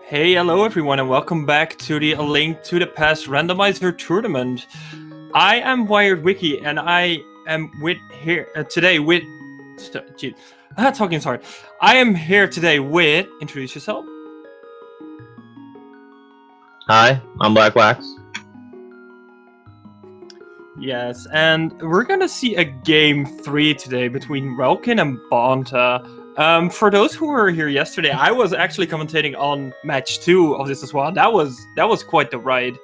Hey, hello everyone, and welcome back to the A Link to the Past Randomizer tournament. I am Wired Wiki, and I am today with. Talking sorry. I am here today with. Introduce yourself. Hi, I'm Black Wax. Yes, and we're gonna see a game 3 today between Relkin and Bonta. For those who were here yesterday, I was actually commentating on match 2 of this as well. That was quite the ride.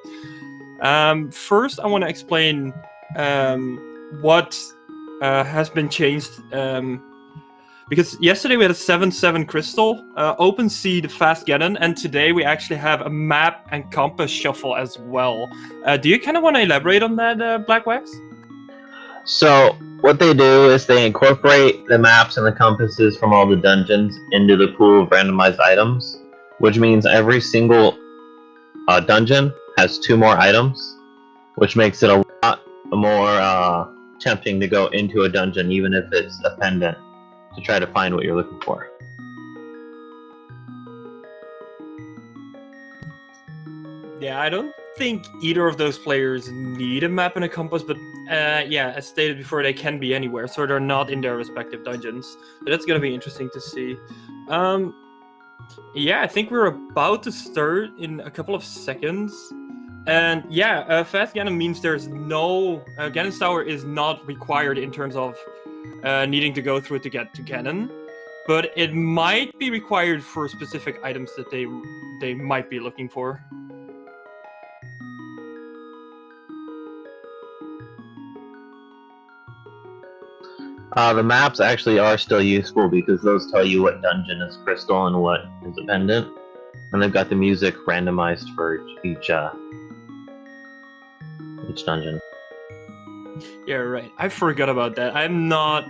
First, I want to explain what has been changed. Because yesterday we had a 7-7 crystal, open sea, the fast Ganon, and today we actually have a map and compass shuffle as well. Do you kind of want to elaborate on that, Black Wax? So, what they do is they incorporate the maps and the compasses from all the dungeons into the pool of randomized items, which means every single dungeon has 2 more items, which makes it a lot more tempting to go into a dungeon, even if it's a pendant, to try to find what you're looking for. Yeah, I don't think either of those players need a map and a compass, but yeah, as stated before, they can be anywhere, so they're not in their respective dungeons. So that's gonna be interesting to see. Yeah, I think we're about to start in a couple of seconds. And yeah, fast Ganon means there's no... Ganon's Tower is not required in terms of needing to go through it to get to Ganon. But it might be required for specific items that they might be looking for. The maps actually are still useful because those tell you what dungeon is crystal and what is a pendant. And they've got the music randomized for each dungeon. Yeah, right. I forgot about that. I'm not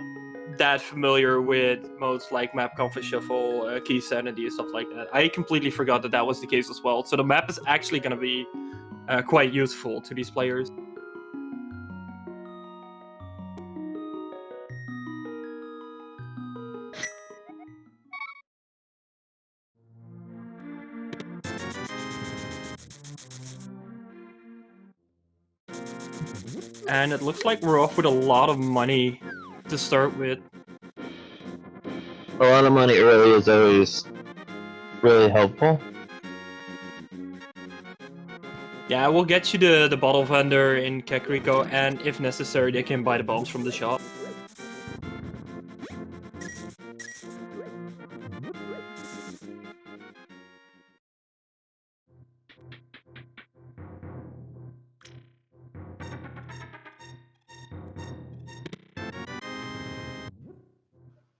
that familiar with modes like map compass shuffle, key sanity, stuff like that. I completely forgot that was the case as well. So the map is actually going to be quite useful to these players. And it looks like we're off with a lot of money to start with. A lot of money early is always really helpful. Yeah, we'll get you the bottle vendor in Kakariko, and if necessary, they can buy the bombs from the shop.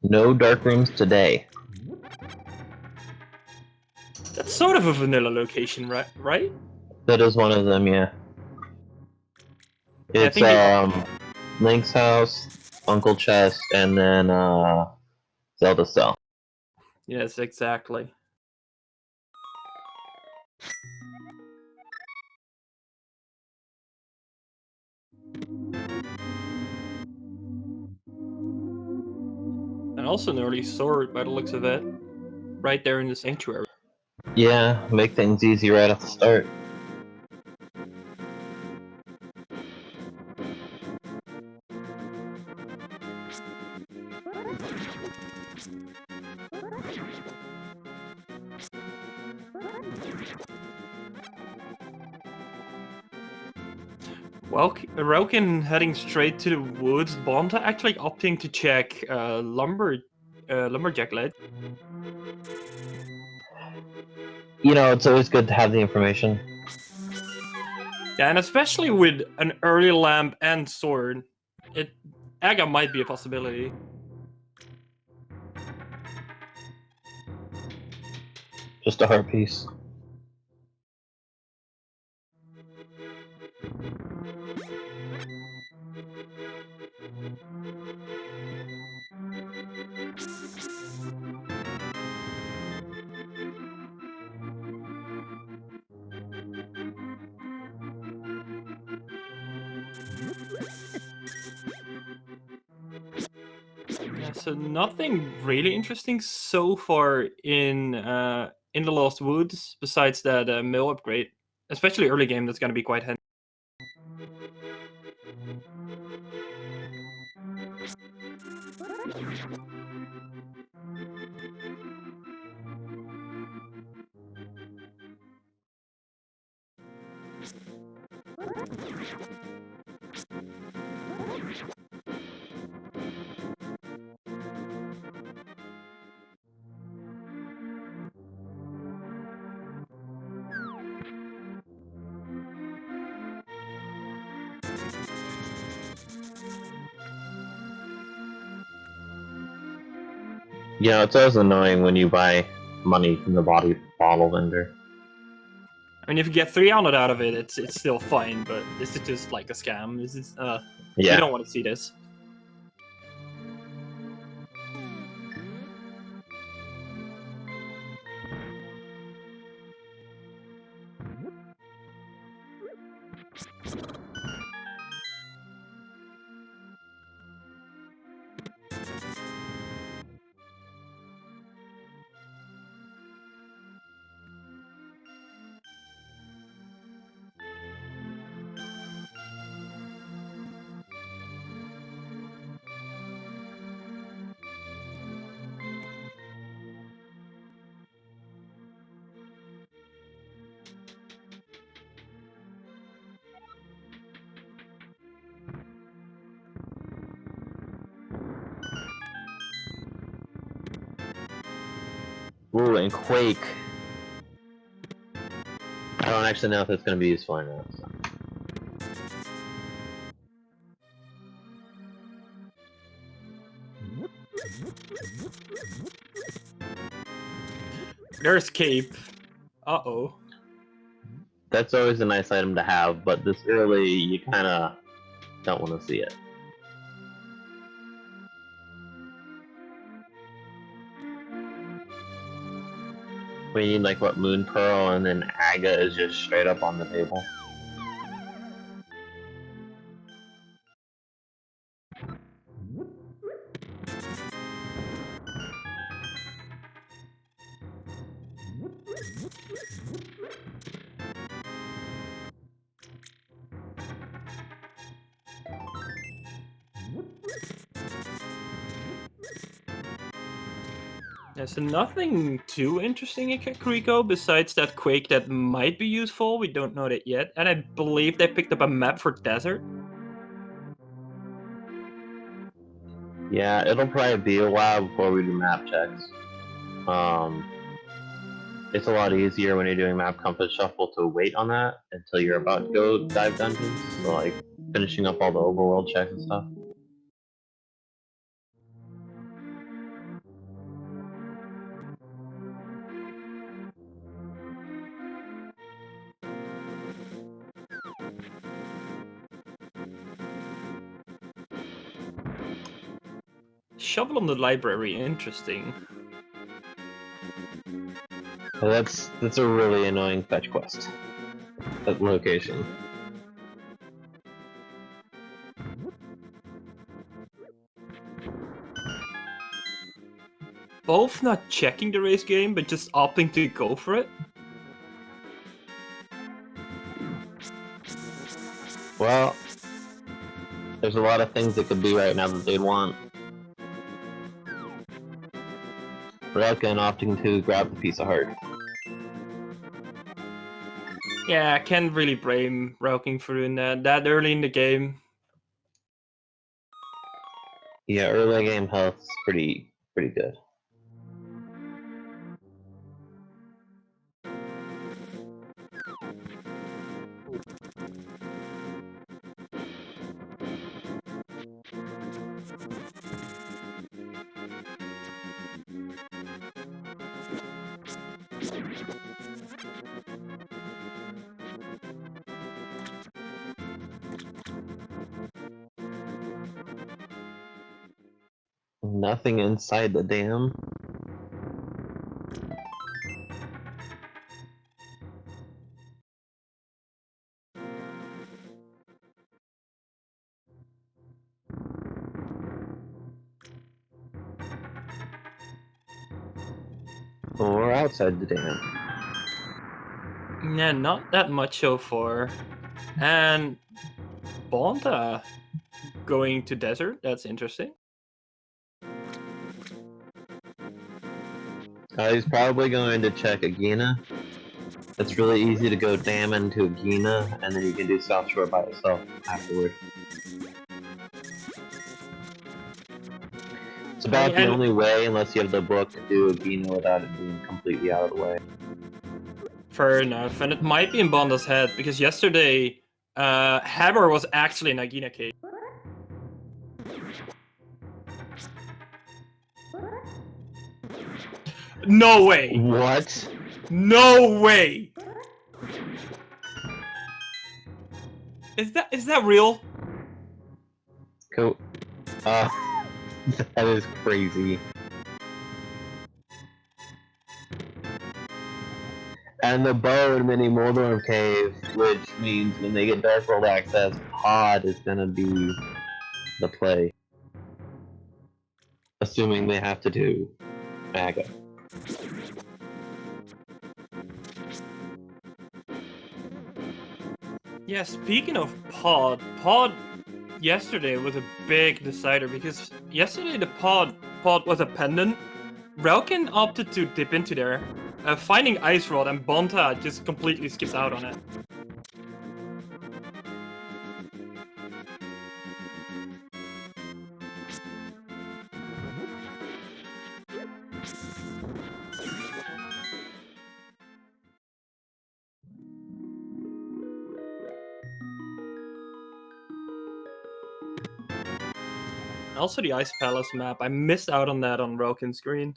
No dark rooms today. That's sort of a vanilla location, right? That is one of them, yeah. It's Link's house, Uncle Chest, and then Zelda cell. Yes, exactly. And also an early sword by the looks of it. Right there in the sanctuary. Yeah, make things easy right off the start. Well, Relkin heading straight to the woods. Bonta actually opting to check lumberjack ledge. You know, it's always good to have the information. Yeah, and especially with an early lamp and sword, Aga might be a possibility. Just a heart piece. Yeah, so nothing really interesting so far in in the Lost Woods, besides that mill upgrade. Especially early game, that's gonna be quite handy. Yeah, it's always annoying when you buy money from the bottle vendor. I mean, if you get 300 out of it, it's still fine. But this is just like a scam. This is you Yeah. don't want to see this. Ooh, and Quake. I don't actually know if it's going to be useful or not. So. There's Cape. Uh-oh. That's always a nice item to have, but this early, you kind of don't want to see it. We need like what, Moon Pearl, and then Aga is just straight up on the table. There's nothing too interesting in Kakariko besides that Quake that might be useful. We don't know that yet. And I believe they picked up a map for Desert. Yeah, it'll probably be a while before we do map checks. It's a lot easier when you're doing map compass shuffle to wait on that until you're about to go dive dungeons. So like finishing up all the overworld checks and stuff. Shovel on the library, interesting. That's a really annoying fetch quest. That location. Both not checking the race game, but just opting to go for it. Well, there's a lot of things that could be right now that they'd want. Relkin opting to grab the piece of heart. Yeah, I can't really blame Rauking for doing that early in the game. Yeah, early game health's pretty good. Nothing inside the dam. Or outside the dam. Yeah, not that much so far. And Bonta going to desert, that's interesting. He's probably going to check Agina. It's really easy to go dam into Agina, and then you can do South Shore by itself afterward. It's about the only way, unless you have the book, to do Agina without it being completely out of the way. Fair enough, and it might be in Bonda's head, because yesterday, Hammer was actually in Agina Cave. No way! What? No way! Is that real? Cool. That is crazy. And the bow in Mini Moldorm Cave, which means when they get Dark World access, Pod is gonna be the play. Assuming they have to do Maga. Yeah, speaking of Pod yesterday was a big decider, because yesterday the Pod was a pendant. Relkin opted to dip into there, finding Ice Rod, and Bonta just completely skipped out on it. Also the Ice Palace map, I missed out on that on Relkin's screen.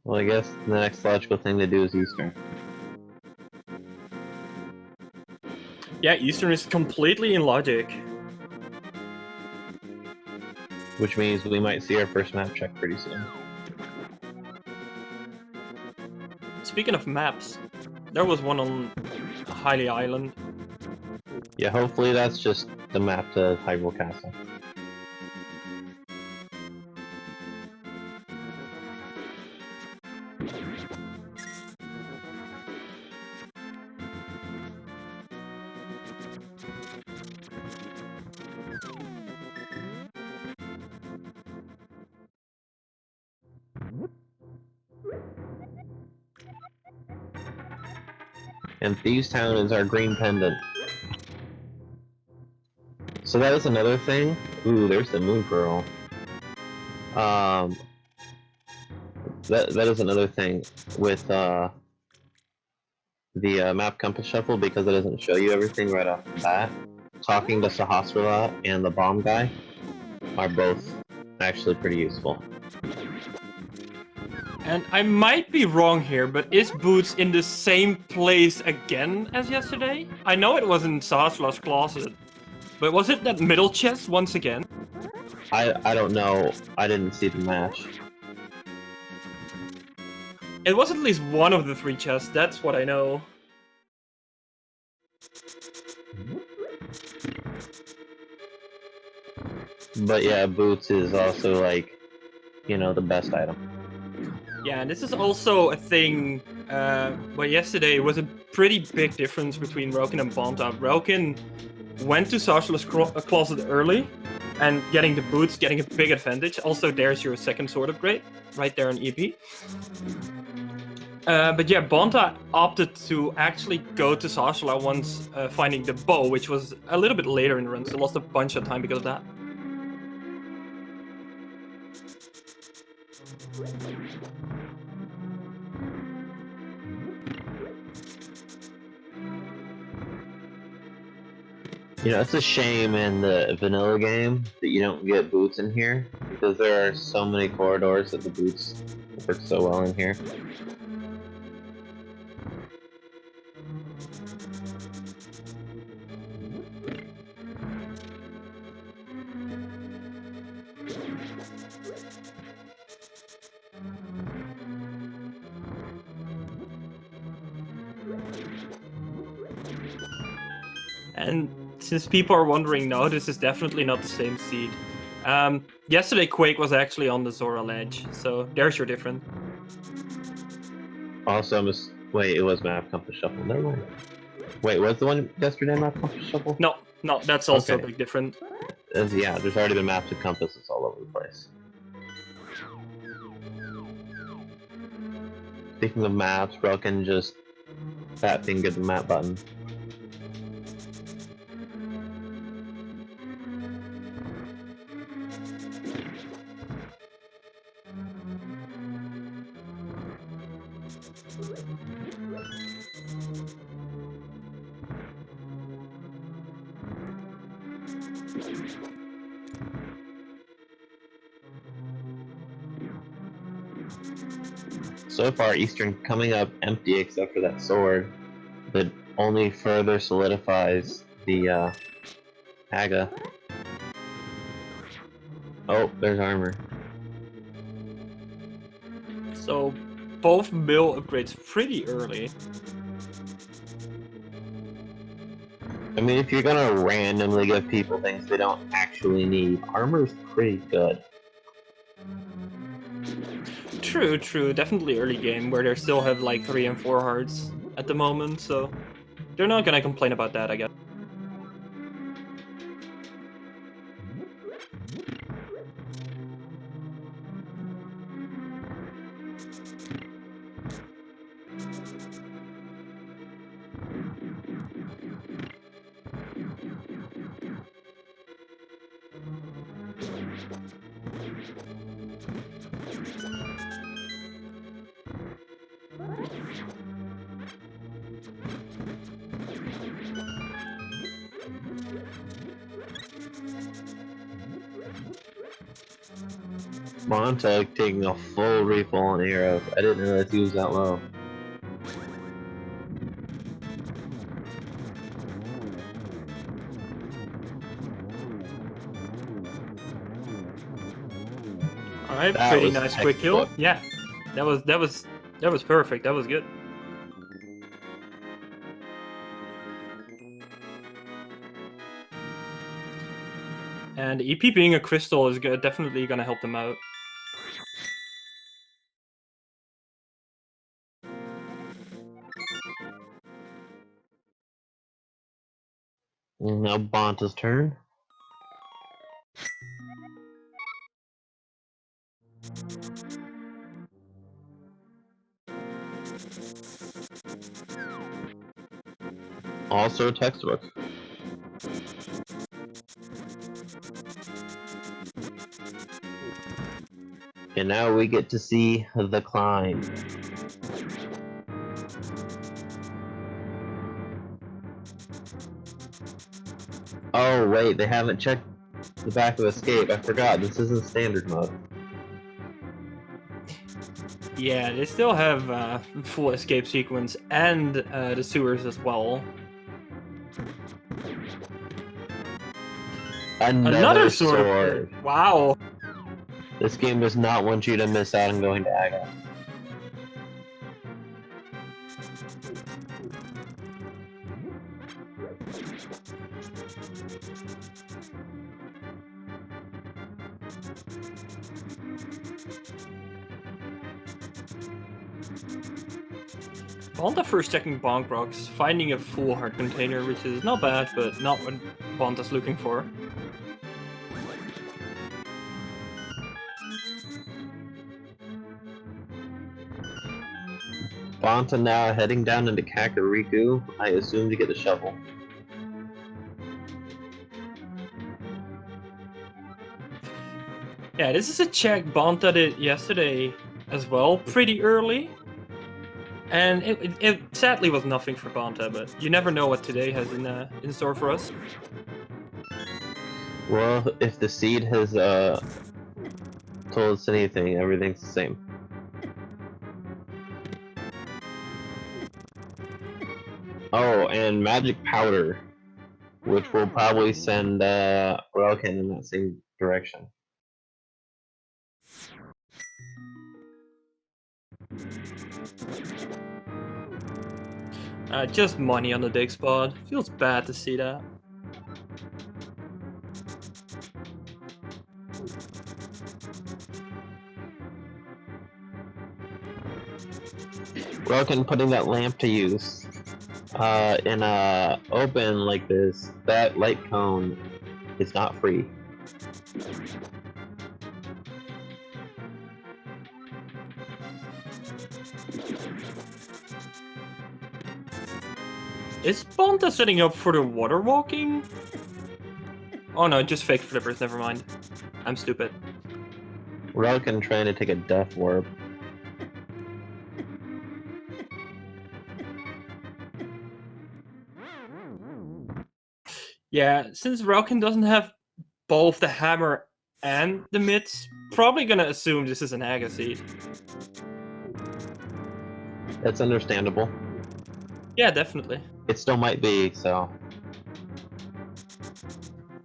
Well, I guess the next logical thing to do is Eastern. Yeah, Eastern is completely in logic. Which means we might see our first map check pretty soon. Speaking of maps, there was one on Hylia Island. Yeah, hopefully that's just the map to Hyrule Castle. And Thieves Town is our green pendant. So that is another thing. Ooh, there's the Moon Pearl. That is another thing with the map compass shuffle, because it doesn't show you everything right off the bat. Talking to Sahasrara and the bomb guy are both actually pretty useful. And I might be wrong here, but is Boots in the same place again as yesterday? I know it was in Sahasrara's closet, but was it that middle chest once again? I don't know. I didn't see the match. It was at least one of the three chests, that's what I know. But yeah, Boots is also like, you know, the best item. Yeah, and this is also a thing, where yesterday was a pretty big difference between Relkin and Bonta. Relkin went to Sahasrara's closet early, and getting the boots, getting a big advantage. Also, there's your second sword upgrade, right there on EP. But yeah, Bonta opted to actually go to Sahasrara once finding the bow, which was a little bit later in the run, so lost a bunch of time because of that. You know, it's a shame in the vanilla game that you don't get boots in here, because there are so many corridors that the boots work so well in here. And since people are wondering, no, this is definitely not the same seed. Yesterday, Quake was actually on the Zora ledge, so there's your difference. Also, wait, it was Map Compass Shuffle. Never mind. Wait, was the one yesterday Map Compass Shuffle? No, that's also Okay. a big difference. Yeah, there's already been maps and compasses all over the place. Speaking of maps, relkin just fat fingered the map button. So far, Eastern coming up empty except for that sword, but only further solidifies the Haga. Oh, there's armor. So both mill upgrades pretty early. I mean, if you're gonna randomly give people things they don't actually need, armor's pretty good. True. Definitely early game where they still have like 3 and 4 hearts at the moment, so they're not gonna complain about that, I guess. Bonta taking a full refill on arrows. I didn't realize he was that low. Alright, That pretty was nice quick kill. textbook. Yeah. That was perfect. That was good. And EP being a crystal is definitely gonna help them out. Now Bonta's turn. Also a textbook. And now we get to see the climb. Oh wait, they haven't checked the back of escape. I forgot, this isn't standard mode. Yeah, they still have full escape sequence and the sewers as well. Another sword. Wow. This game does not want you to miss out on going to Aga. Bonta first checking Bonk Rocks, finding a full heart container, which is not bad, but not what Bonta's looking for. Bonta now heading down into Kakariko, I assume to get the shovel. Yeah, this is a check Bonta did yesterday as well, pretty early. And it sadly was nothing for Bonta, but you never know what today has in store for us. Well, if the seed has told us anything, everything's the same. Oh, and magic powder, which will probably send relkin in that same direction. Just money on the dig spot. Feels bad to see that. Relkin putting that lamp to use. In a open like this, that light cone is not free. Is Bonta setting up for the water walking? Oh no, just fake flippers, never mind. I'm stupid. Relkin trying to take a death warp. Yeah, since Relkin doesn't have both the hammer and the mitts, probably gonna assume this is an Agassiz. That's understandable. Yeah, definitely. It still might be, so.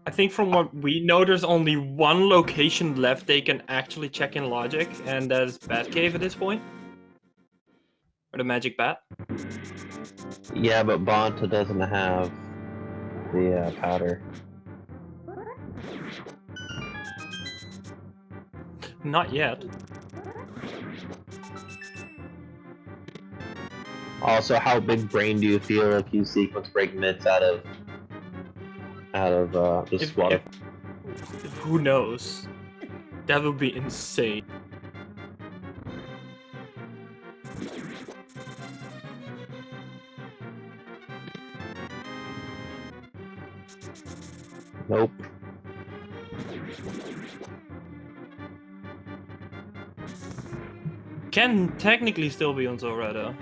I think from what we know, there's only one location left they can actually check in logic, and that is Batcave at this point. Or the Magic Bat. Yeah, but Bonta doesn't have the powder. Not yet. Also, how big brain do you feel if you sequence break mitts out of this water? Who knows? That would be insane. Nope. Can technically still be on Zora though.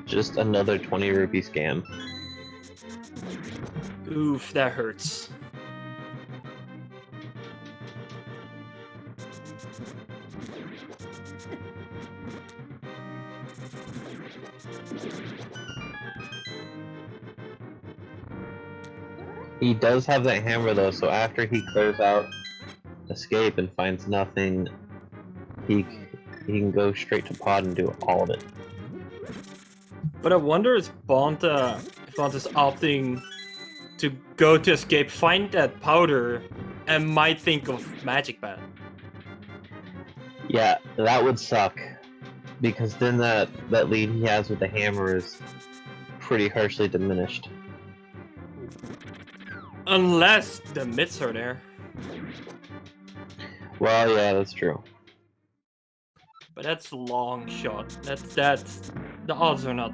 Just another 20 rupee scam. Oof, that hurts. He does have that hammer though, so after he clears out escape and finds nothing, he can go straight to pod and do all of it. But I wonder if Bonta's opting to go to escape, find that powder, and might think of Magic Bat. Yeah, that would suck. Because then that lead he has with the hammer is pretty harshly diminished. Unless the mitts are there. Well, yeah, that's true. But that's a long shot. That's the odds are not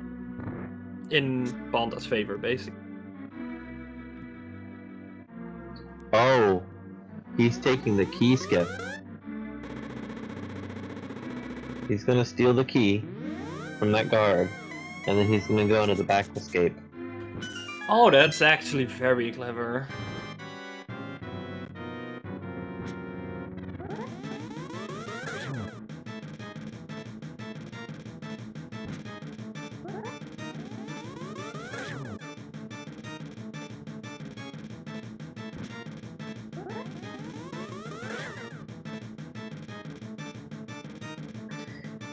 in Bonta's favor, basically. Oh, he's taking the key skip. He's gonna steal the key from that guard, and then he's gonna go into the back escape. Oh, that's actually very clever.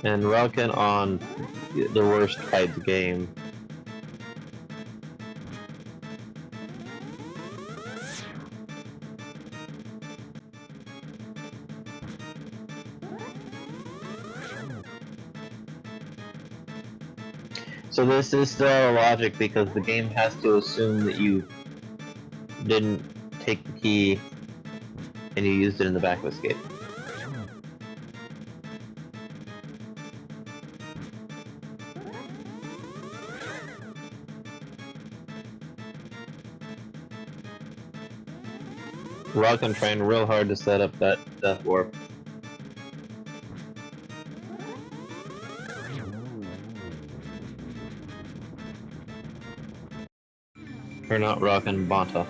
And Relkin on the worst fight the game. So this is still a logic because the game has to assume that you didn't take the key and you used it in the back of escape. Relkin trying real hard to set up that death warp. Or not Relkin, Bonta.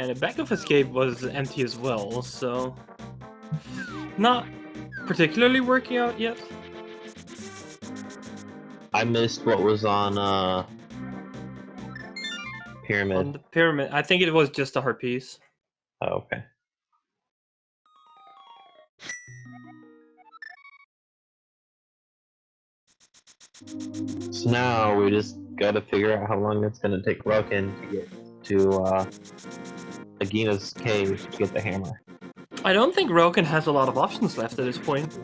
And the back of escape was empty as well, so not particularly working out yet. I missed what was on pyramid. On the pyramid, I think it was just a heart piece. Oh, okay. So now we just gotta figure out how long it's gonna take Relkin to get to Agina's cave to get the hammer. I don't think Relkin has a lot of options left at this point.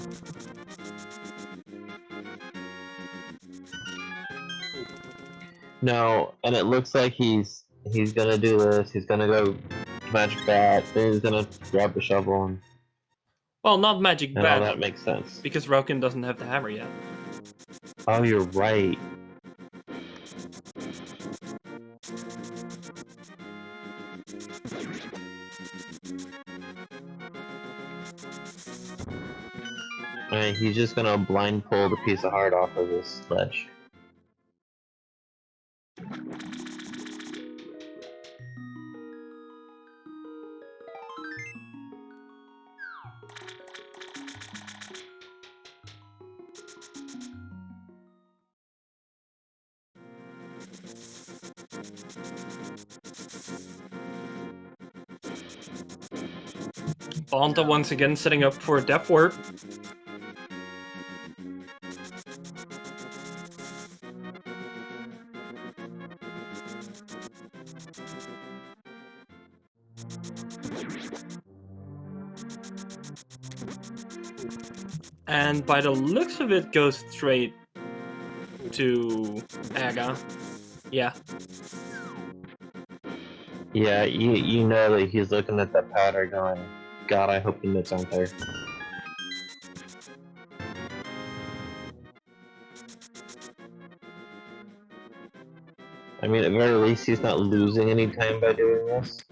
No, and it looks like he's gonna do this. He's gonna go magic bat. Then he's gonna grab the shovel, and Well, not magic all bat, that makes sense. because Relkin doesn't have the hammer yet. Oh, you're right. Alright, he's just gonna blind pull the piece of heart off of this ledge. Bonta once again setting up for depth work. And by the looks of it, goes straight to Aga. Yeah. Yeah, you know that he's looking at that powder going, God, I hope the mitts aren't there. I mean, at the very least, he's not losing any time by doing this.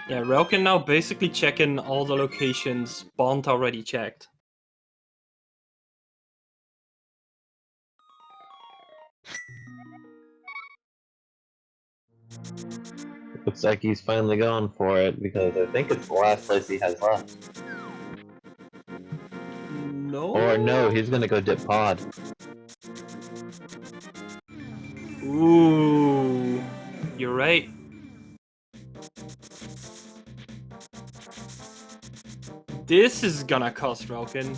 Yeah, Relkin now basically checking all the locations Bonta already checked. Looks like he's finally going for it, because I think it's the last place he has left. No? Or no, he's gonna go dip pod. Ooh, you're right. This is gonna cost Relkin.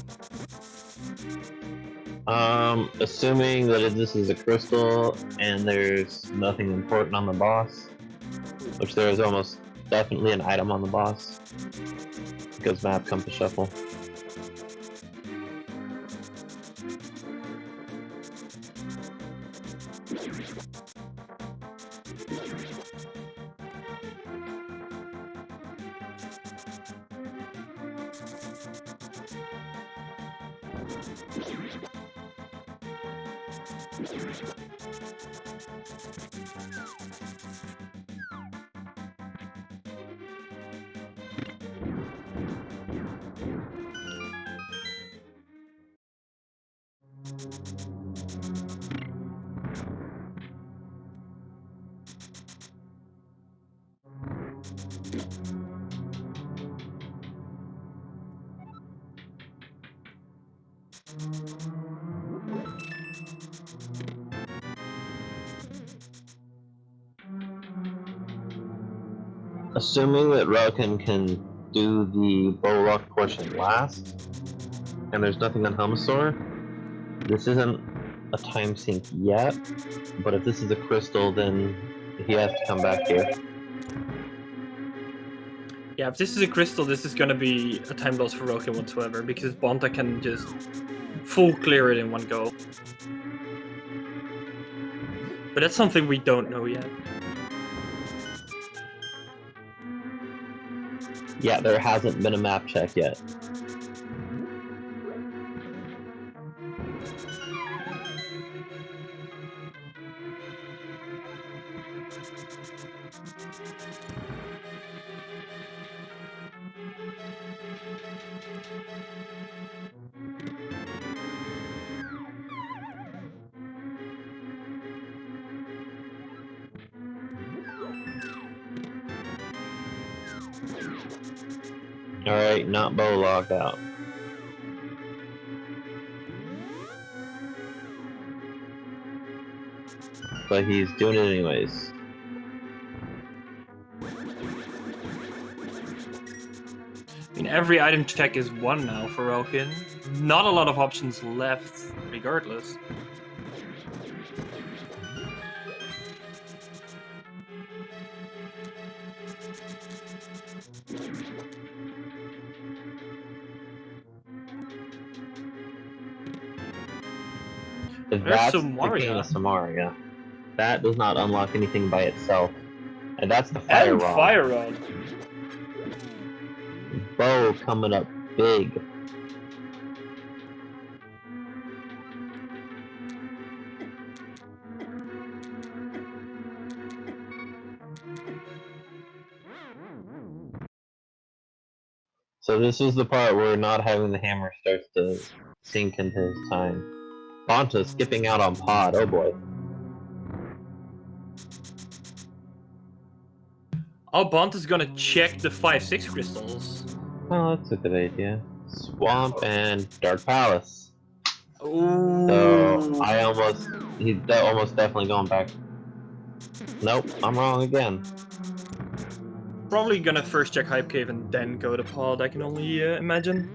Assuming that this is a crystal and there's nothing important on the boss, which there is almost definitely an item on the boss, because map comes to shuffle. Assuming that Relkin can do the Bolok portion last, and there's nothing on Helmasaur, this isn't a time sink yet, but if this is a crystal, then he has to come back here. Yeah, if this is a crystal, this is gonna be a time loss for Relkin whatsoever, because Bonta can just full clear it in one go. But that's something we don't know yet. Yeah, there hasn't been a map check yet. Alright, not bow locked out. But he's doing it anyways. I mean, every item check is 1 now for relkin. Not a lot of options left, regardless. There's That's the king Samaria. of Samaria. That does not unlock anything by itself. And that's the fire And rod. Fire Rod. Bow coming up big. So this is the part where not having the hammer starts to sink into his time. Bonta skipping out on pod, oh boy. Oh, Bonta's gonna check the 5-6 crystals. Oh, that's a good idea. Swamp and Dark Palace. Ooh. So he's almost definitely going back. Nope, I'm wrong again. Probably gonna first check Hype Cave and then go to pod, I can only imagine.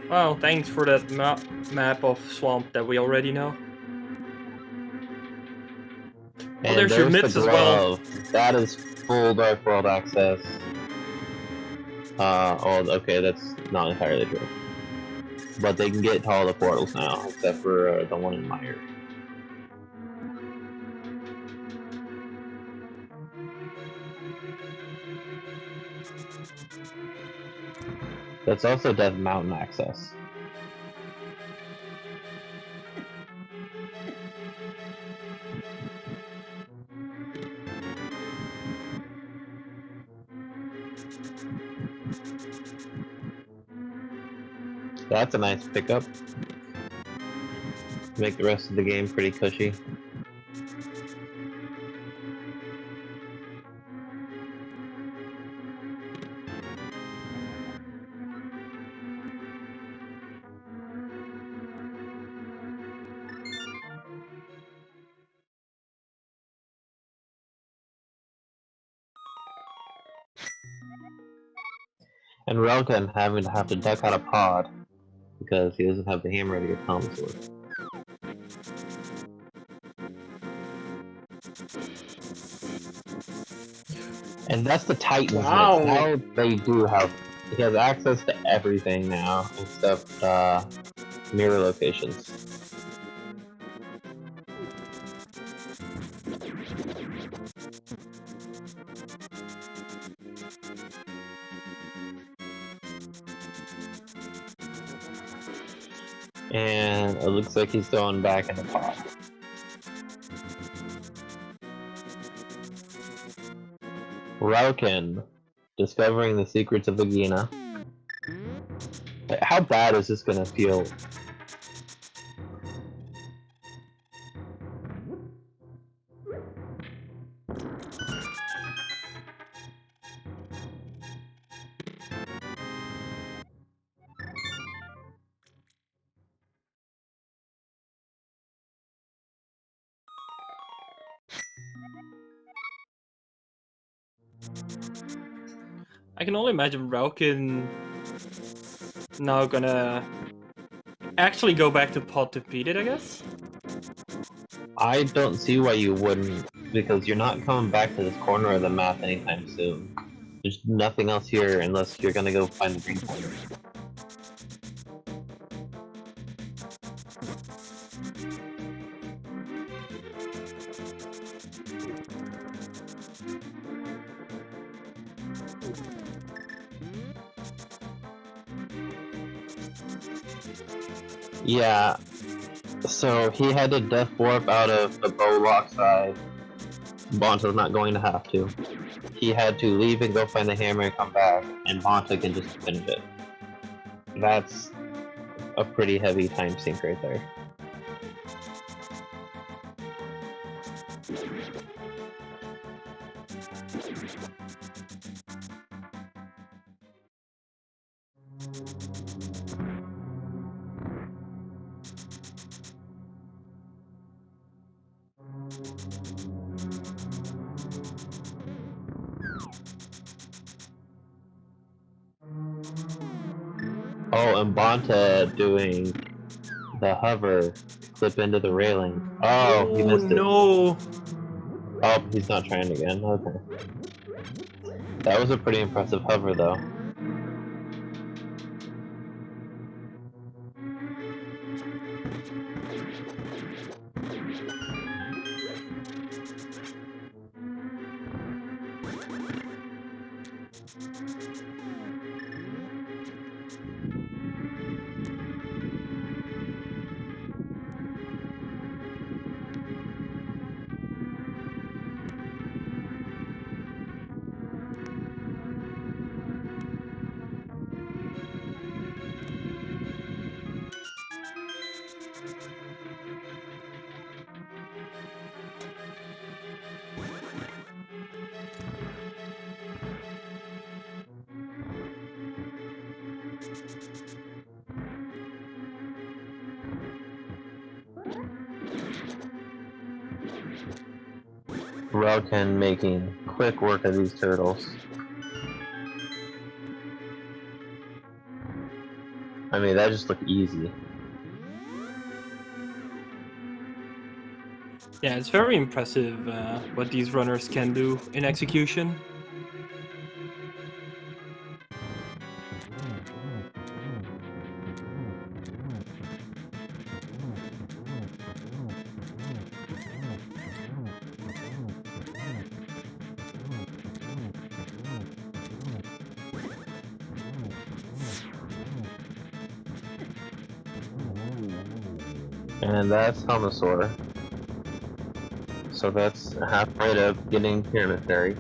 Well, thanks for that map of swamp that we already know. And there's your the myths as well. That is full Dark World access. Okay, that's not entirely true. But they can get to all the portals now, except for the one in Meyer. That's also Death Mountain access. That's a nice pickup. Make the rest of the game pretty cushy. And relkin having to have to duck out a pod because he doesn't have the hammer to get Thomas with. And that's the Titans. Wow. Now they do have he has access to everything now except mirror locations. And it looks like he's going back in the pod. Relkin, discovering the secrets of Vagina. How bad is this gonna feel? I can only imagine relkin now gonna actually go back to pod to beat it, I guess? I don't see why you wouldn't, because you're not coming back to this corner of the map anytime soon. There's nothing else here unless you're gonna go find the green corner. Yeah, so he had to death warp out of the bow lock side. Bonta's not going to have to. He had to leave and go find the hammer and come back, and Bonta can just finish it. That's a pretty heavy time sink right there. Oh, and Bonta doing the hover clip into the railing. Oh, he missed it. No. Oh, he's not trying again. Okay. That was a pretty impressive hover, though. Relkin making quick work of these turtles. I mean, that just looked easy. Yeah, it's very impressive what these runners can do in execution. And that's Helmosaur. So that's halfway to getting Pyramid Fairy.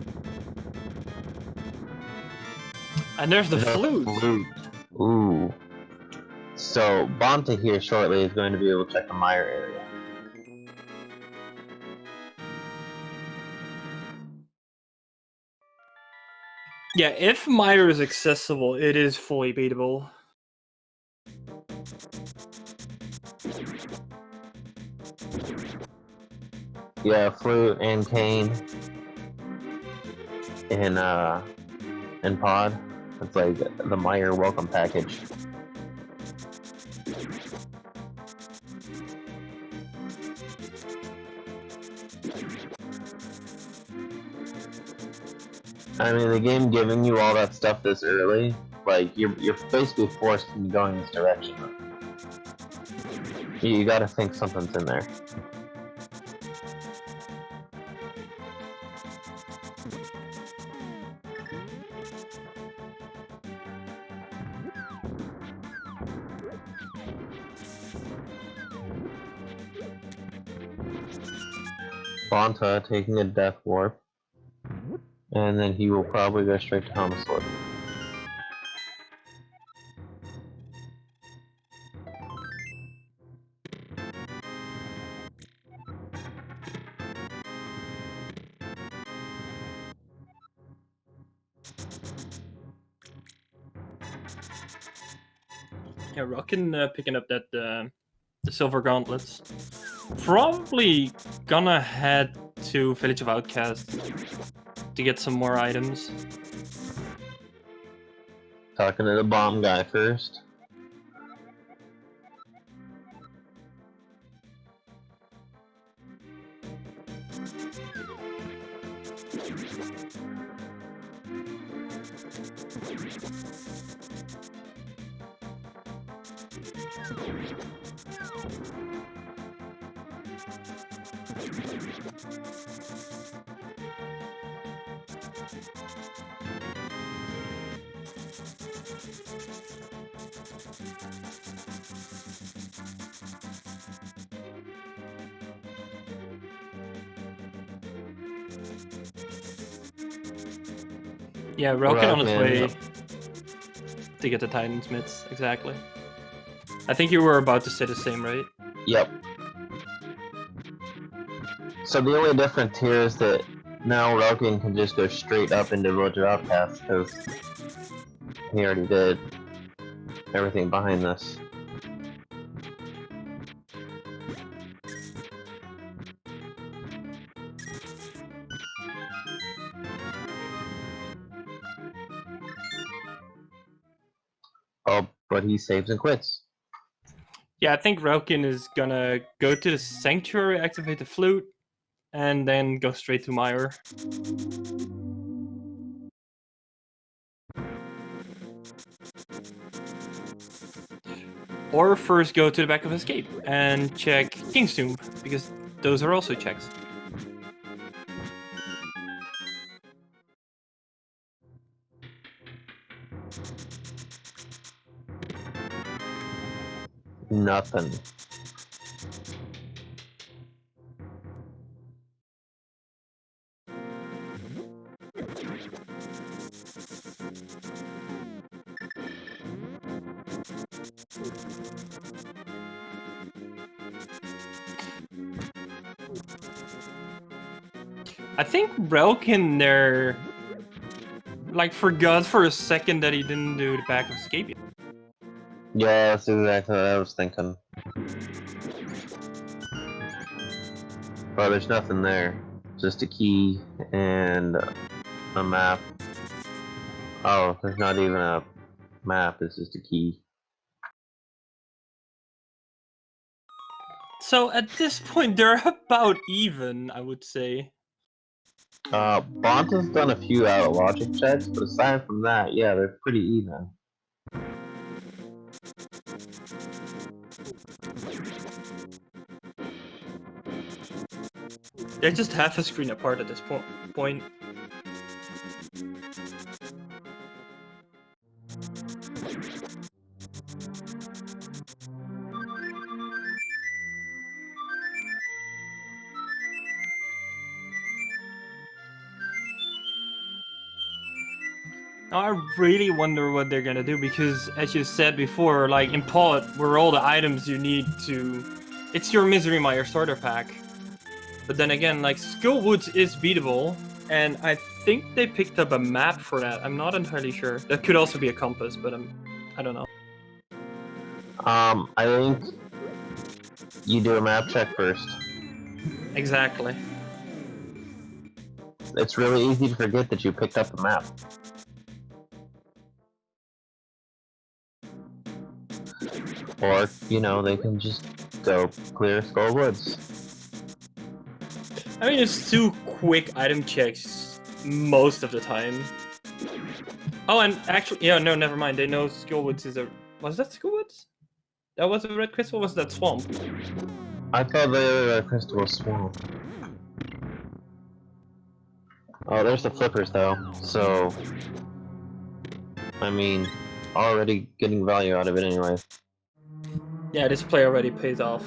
And there's the flute. Ooh. So Bonta here shortly is going to be able to check the mire area. Yeah, if mire is accessible, it is fully beatable. Yeah, Flute and Cane and Pod. It's like the mire welcome package. I mean, the game giving you all that stuff this early, like you're basically forced to be going this direction. You gotta think something's in there. Bonta taking a Death Warp, and then he will probably go straight to Helmosaur. Yeah, Rockin picking up that the silver gauntlets. Probably gonna head to Village of Outcasts to get some more items. Talking to the bomb guy first. Yeah, Relkin on his way to get the Titan's mitts, exactly. I think you were about to say the same, right? Yep. So the only difference here is that now relkin can just go straight up into Villager Outcast, because he already did everything behind this. Oh, but he saves and quits. Yeah, I think relkin is gonna go to the Sanctuary, activate the flute, and then go straight to Mire. Or first go to the back of Escape and check King's Tomb, because those are also checks. Nothing. I think relkin there, like, forgot for a second that he didn't do the back of Escape yet. Yeah, that's exactly what I was thinking. But there's nothing there. Just a key and a map. Oh, there's not even a map, it's just a key. So at this point, they're about even, I would say. Bonta's done a few out of logic checks, but aside from that, yeah, they're pretty even. They're just half a screen apart at this point. Now I really wonder what they're gonna do, because as you said before, like in Pod, where all the items you need to... It's your Misery Mire starter pack. But then again, like, Skull Woods is beatable, and I think they picked up a map for that. I'm not entirely sure. That could also be a compass, but I don't know. I think you do a map check first. Exactly. It's really easy to forget that you picked up a map. Or, you know, they can just go clear Skull Woods. I mean, it's 2 quick item checks most of the time. Oh, and actually, yeah, no, never mind. They know Skull Woods is a... Was that Skull Woods? That was a red crystal, or was that swamp? I thought the crystal was swamp. Oh, there's the flippers though, so... I mean, already getting value out of it anyway. Yeah, this play already pays off.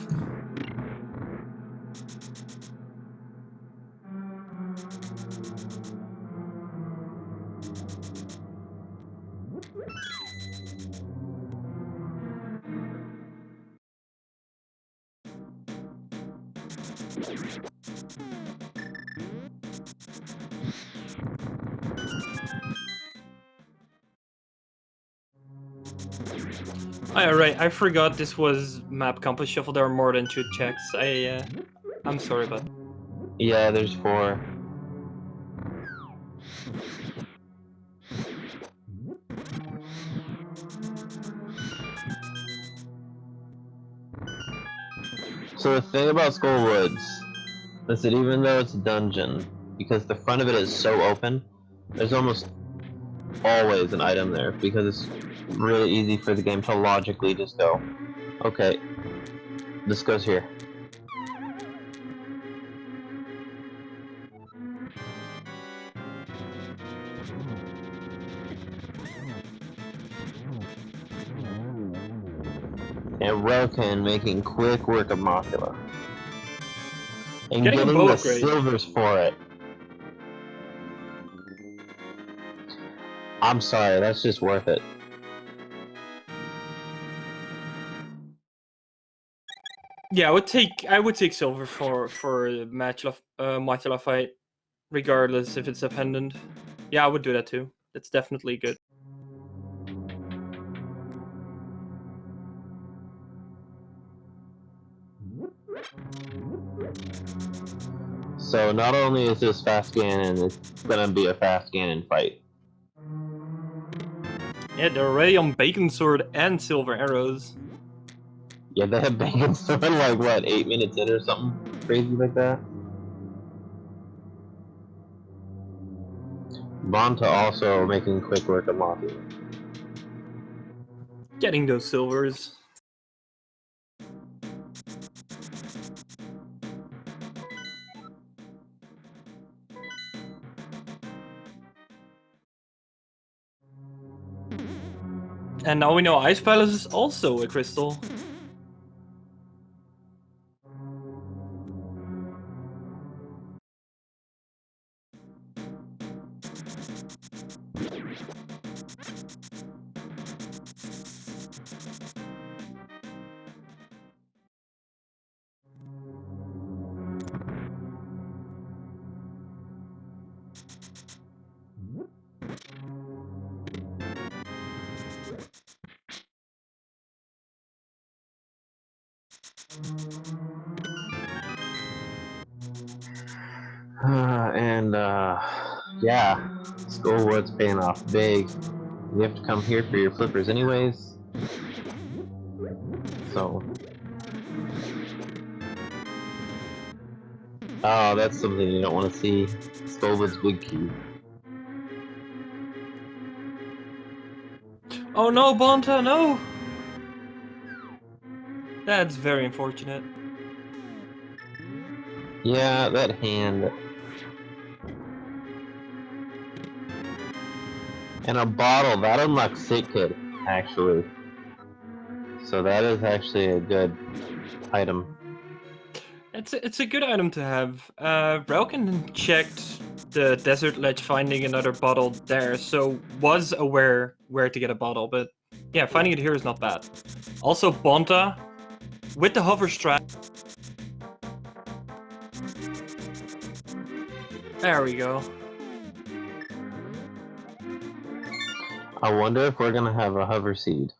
Alright, I forgot this was map compass shuffle. There are more than 2 checks. I'm sorry about that. Yeah, there's 4. So the thing about Skull Woods is that even though it's a dungeon, because the front of it is so open, there's almost always an item there, because it's really easy for the game to logically just go, okay, this goes here. And relkin making quick work of Mocula. And Getting a getting bow the upgrade. silvers for it. I'm sorry, that's just worth it. Yeah, I would take silver for the Matula fight, regardless if it's a pendant. Yeah, I would do that too. That's definitely good. So not only is this fast Ganon, it's gonna be a fast Ganon fight. Yeah, they're already on Bacon Sword and Silver Arrows. Yeah, they have Bacon Sword like what, 8 minutes in or something crazy like that. Bonta also making quick work of Mafia. Getting those silvers. And now we know Ice Palace is also a crystal. And yeah, Skullwood's paying off big. You have to come here for your flippers anyways. So oh, that's something you don't want to see. Skullwood's big key. Oh no, Bonta, no! That's very unfortunate. Yeah, that hand. And a bottle, that unlocks Sick Kid, actually. So that is actually a good item. It's a good item to have. Relkin checked the desert ledge finding another bottle there, so was aware where to get a bottle, but yeah, finding it here is not bad. Also, Bonta, with the hover strap. There we go. I wonder if we're gonna have a hover seed.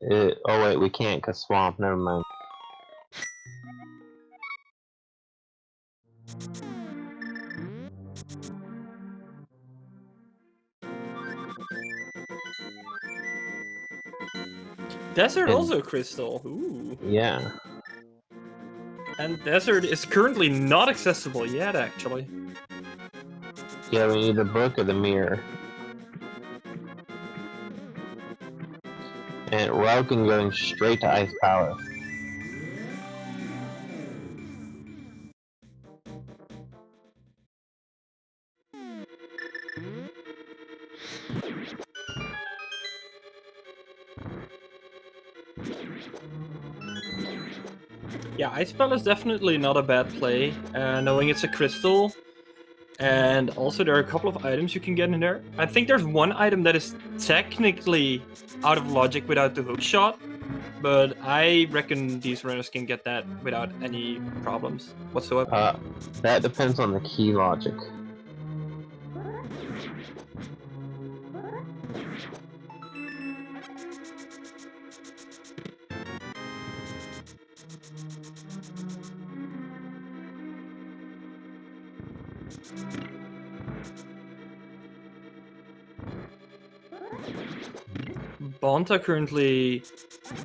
Oh wait, we can't cause swamp, never mind. Desert And, also crystal. Ooh. yeah. And desert is currently not accessible yet, actually. Yeah, we need the book or the mirror. And Relkin going straight to Ice Palace. Yeah, Ice Spell is definitely not a bad play, knowing it's a crystal. And also there are a couple of items you can get in there. I think there's one item that is technically out of logic without the hook shot, but I reckon these runners can get that without any problems whatsoever. That depends on the key logic. Bonta currently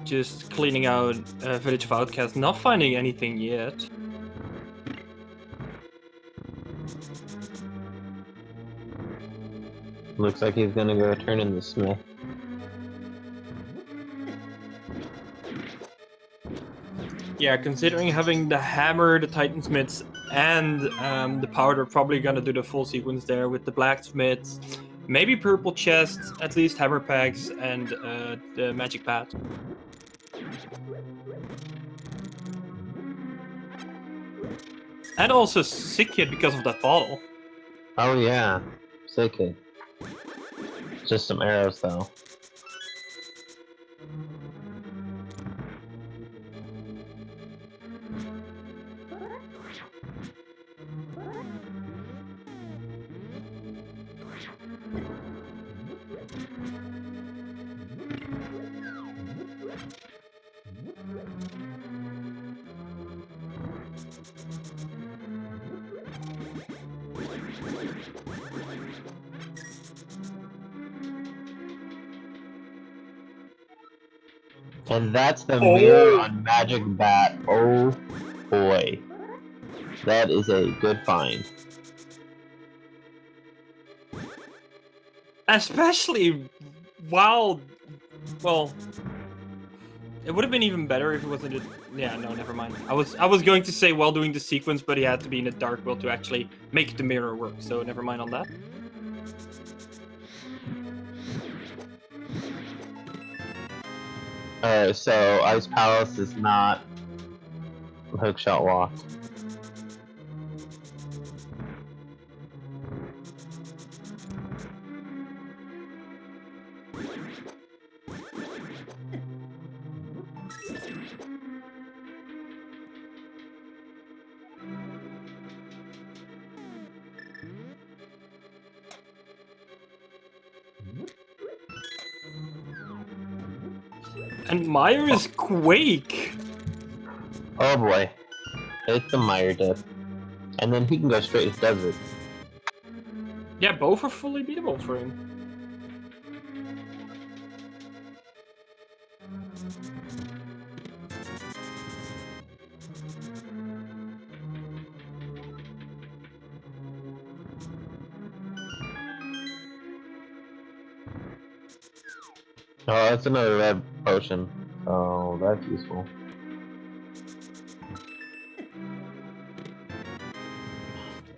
just cleaning out Village of Outcasts, not finding anything yet. Looks like he's gonna go turn in the smith. Yeah, considering having the hammer, the titansmiths, and the powder, probably gonna do the full sequence there with the blacksmiths, maybe purple chests, at least hammer packs, and the magic pad. And also sick kid because of that bottle. Oh yeah, Sick Kid. Just some arrows though. And that's the Oh. mirror on Magic Bat. Oh boy. That is a good find. Especially while, well, it would have been even better if it wasn't a, yeah, no, never mind. I was going to say while doing the sequence, but he had to be in a dark world to actually make the mirror work, so never mind on that. Alright, so Ice Palace is not hookshot locked. And Meyer is Quake. Oh boy. It's a Meyer dip. And then he can go straight to Desert. Yeah, both are fully beatable for him. Oh, that's another red potion. Oh, that's useful.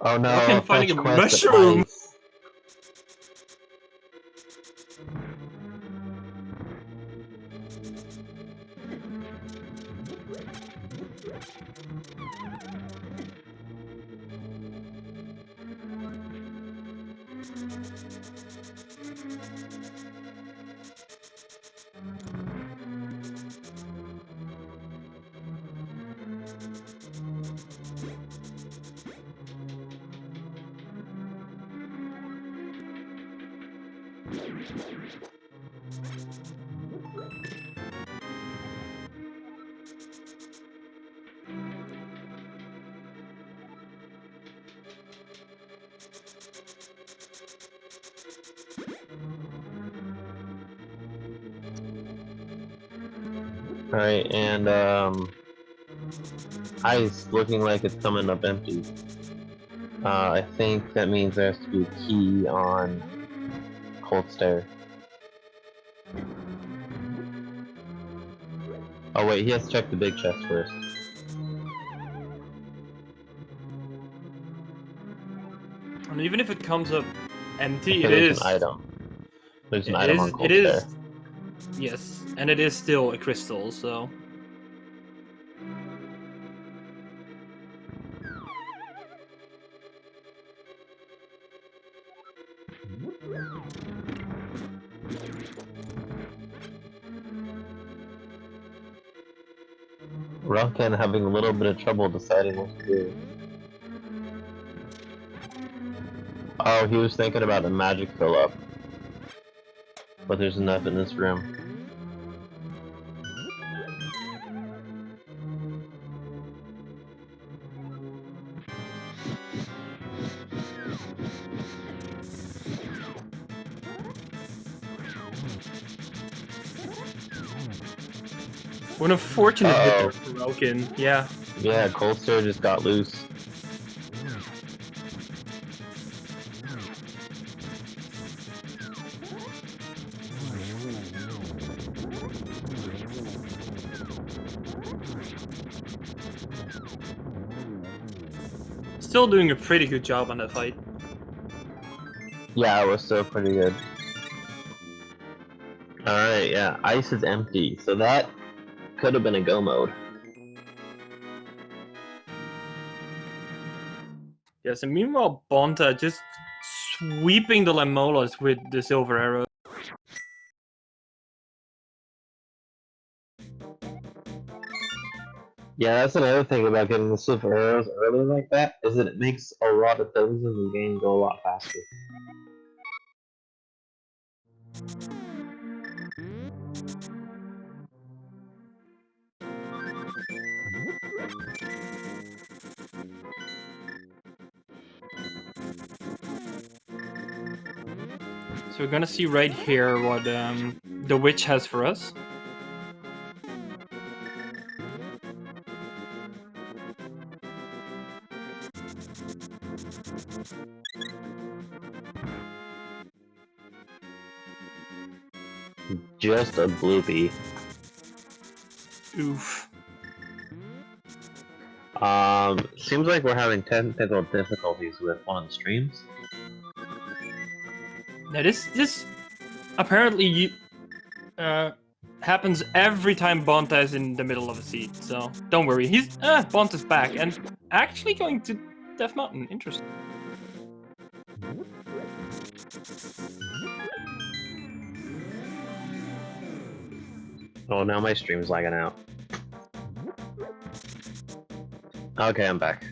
Oh no, Relkin finding fetch a quest at mushroom. Ice. Alright, and Ice looking like it's coming up empty. I think that means there has to be a key on Cold Stare. Oh wait, he has to check the big chest first. And even if it comes up empty, Okay, there's an item. There's an item on Cold Stare. Yes, and it is still a crystal, so. Relkin having a little bit of trouble deciding what to do. Oh, he was thinking about a magic fill up. But there's enough in this room. What an unfortunate hit there for Relkin, yeah. Yeah, Cold Stare just got loose. Still doing a pretty good job on that fight. Yeah, it was still pretty good. Alright, yeah, Ice is empty, so that could have been a go mode. Yes, and meanwhile, Bonta just sweeping the Lamolas with the silver arrow. Yeah, that's another thing about getting the silver arrows early like that, is that it makes a lot of things in the game go a lot faster. So we're gonna see right here what the witch has for us. Just a bloopy. Oof. Seems like we're having technical difficulties with one of the streams. Now this apparently happens every time Bonta is in the middle of a seat, so don't worry. Bonta's back and actually going to Death Mountain. Interesting. Oh, now my stream's lagging out. Okay, I'm back.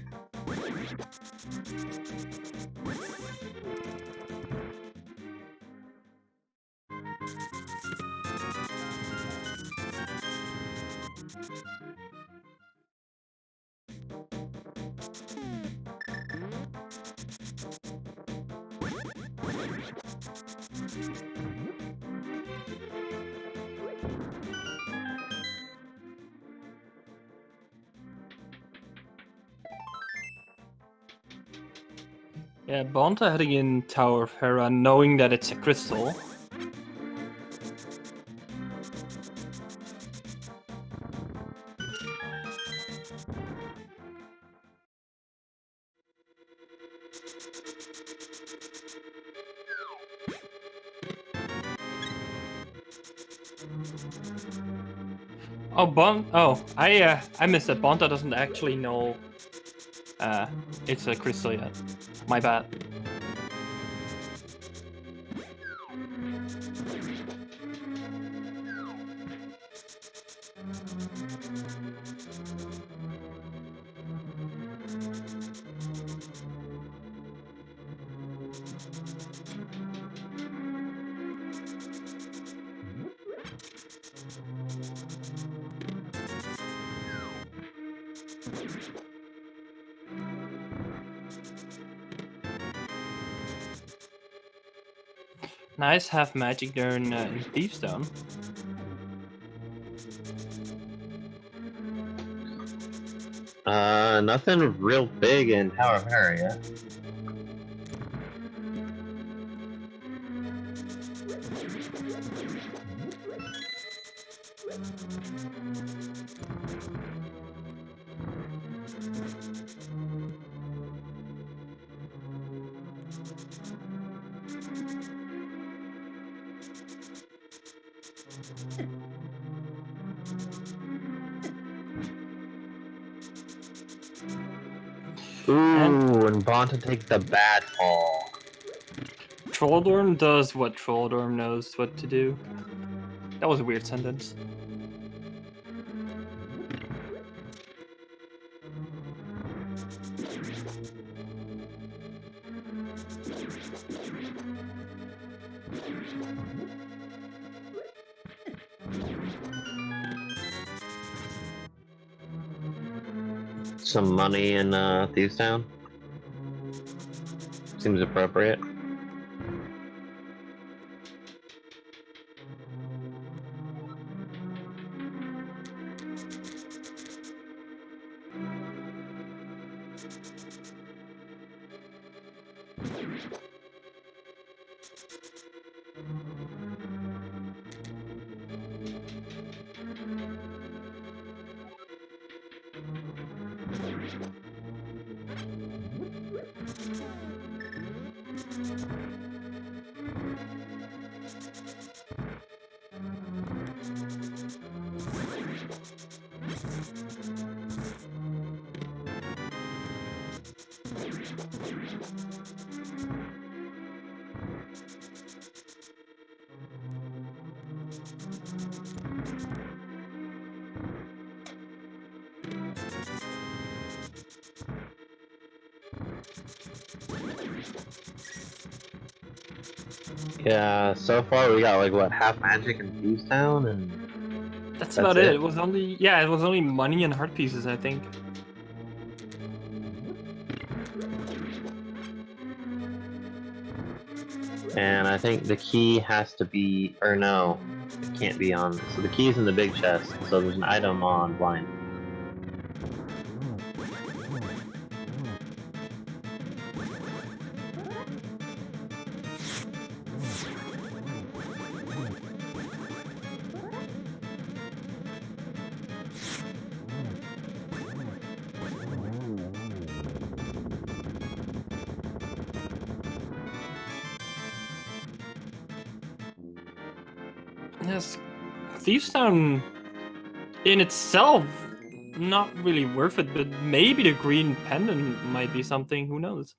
Yeah, Bonta heading in Tower of Hera, knowing that it's a crystal. I missed that. Bonta doesn't actually know it's a crystal yet. My bad. Nice half magic there in Thieves Town. Nothing real big in Tower of Hera yet. Ooh, and Bonta takes the bad fall. Trolldorm does what Trolldorm knows what to do. That was a weird sentence. Some money in Thieves Town. Seems appropriate. Yeah, so far we got like what, half magic in Thieves Town, and That's about it. It was only money and heart pieces, I think. And I think the key has to be, or no, it can't be on. So the key is in the big chest. So there's an item on blind. Yes, Thieves Town in itself, not really worth it, but maybe the green pendant might be something, who knows?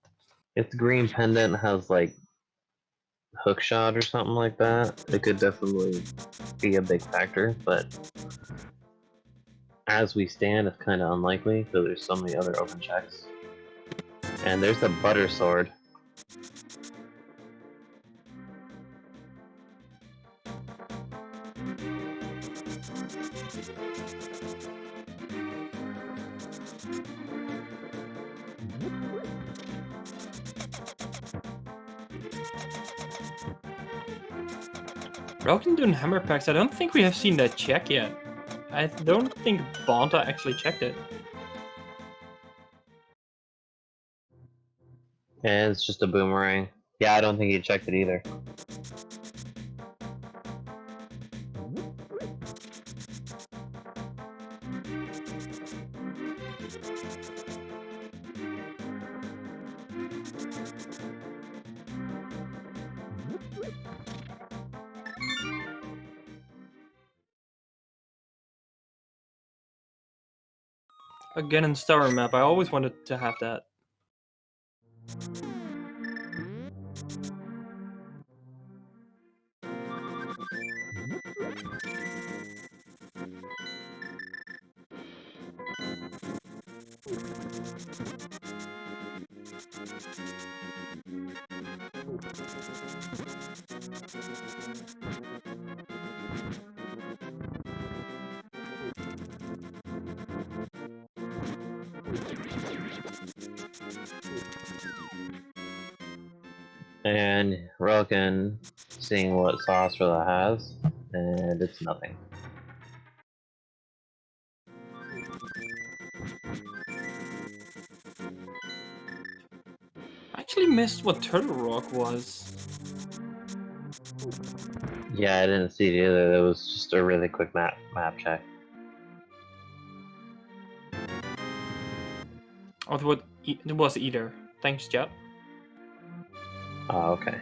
If the green pendant has like hookshot or something like that, it could definitely be a big factor, but as we stand, it's kind of unlikely because there's so many other open checks. And there's the butter sword. Relkin doing hammer packs, I don't think we have seen that check yet. I don't think Bonta actually checked it. And it's just a boomerang. Yeah, I don't think he checked it either. Again in Star Map, I always wanted to have that. And Relkin seeing what sauce that has, and it's nothing. I actually missed what Turtle Rock was. Yeah, I didn't see it either. It was just a really quick map check. Oh, it was either. Thanks, Jet. Oh, okay.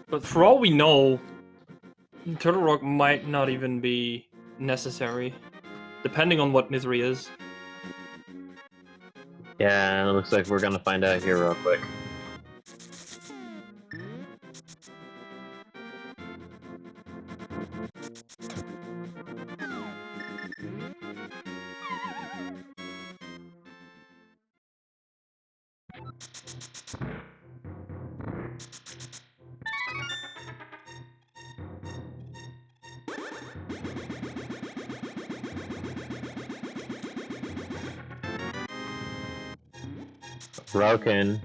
But for all we know, Turtle Rock might not even be necessary, depending on what Misery is. Yeah, it looks like we're gonna find out here real quick. Relkin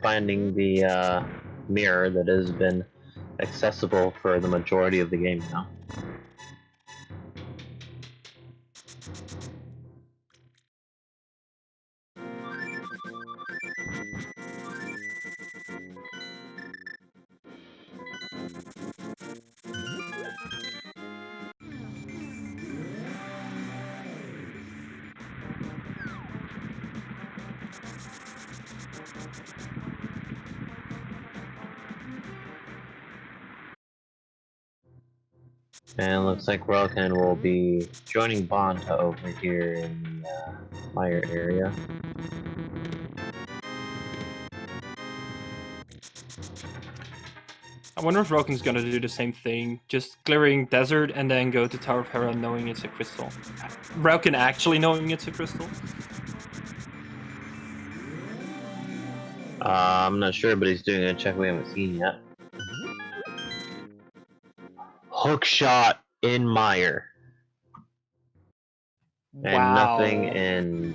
finding the mirror that has been accessible for the majority of the game now. And it looks like Relkin will be joining Bonta over here in the Meyer area. I wonder if Roken's gonna do the same thing, just clearing desert and then go to Tower of Hera knowing it's a crystal. Roken actually knowing it's a crystal? I'm not sure, but he's doing a check we haven't seen yet. Hook shot in Meyer. Wow. And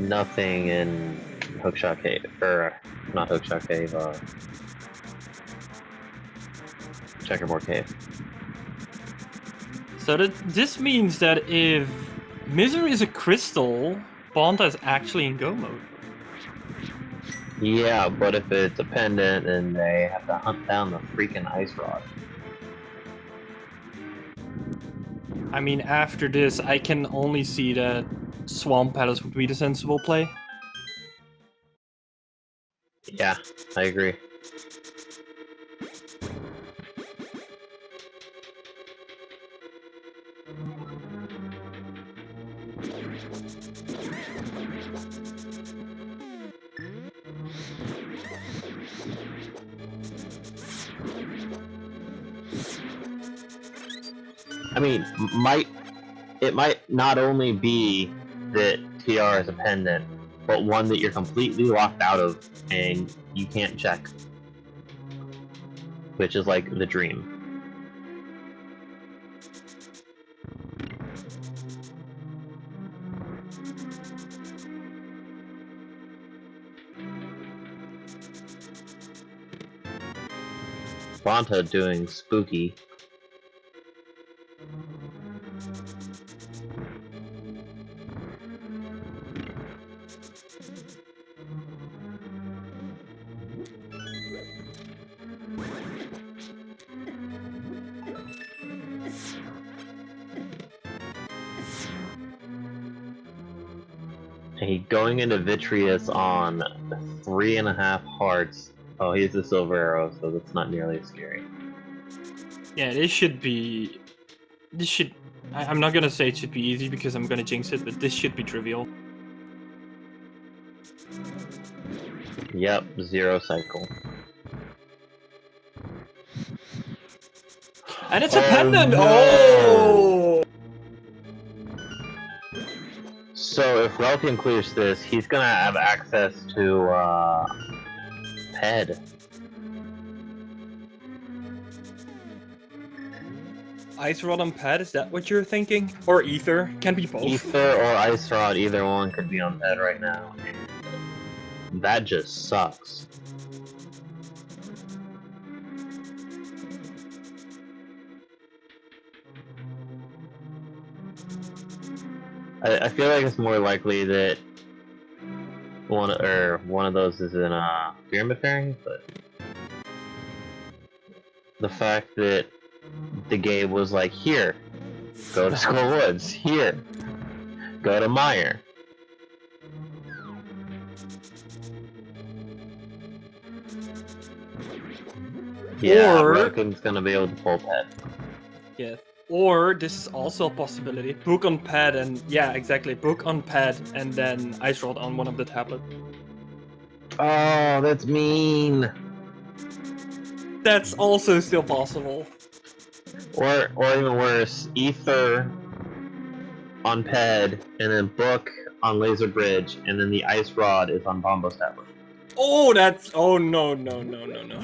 nothing in Hookshot Cave, or not Hookshot Cave, Checkerboard Cave. So this means that if Misery is a crystal, Bonta is actually in go mode. Yeah, but if it's a pendant, then they have to hunt down the freaking ice rod. I mean, after this, I can only see that Swamp Palace would be the sensible play. Yeah, I agree. I mean, it might not only be that TR is a pendant, but one that you're completely locked out of and you can't check, which is like the dream. Bonta doing spooky. He going into Vitreous on 3.5 hearts. Oh, he's the silver arrow, so that's not nearly as scary. Yeah, this should be... This should... I'm not gonna say it should be easy because I'm gonna jinx it, but this should be trivial. Yep, 0 cycle. And it's a pendant! No! Oh! So if relkin clears this, he's gonna have access to Ped. Ice Rod on Pad, is that what you're thinking? Or Ether? Can be both. Ether or Ice Rod, either one could be on Ped right now. And that just sucks. I feel like it's more likely that one of those is in Pyramid Fairing, but the fact that the game was like, here, go to Skull Woods, here, go to Meyer. Yeah, Or... relkin's gonna be able to pull Ped. Yeah. Or this is also a possibility. Book on Pad and... Yeah, exactly. Book on Pad and then Ice Rod on one of the tablets. Oh, that's mean. That's also still possible. Or even worse, Ether on Ped, and then Book on Laser Bridge, and then the Ice Rod is on Bombo's tablet. Oh, that's... Oh, no, no, no, no, no.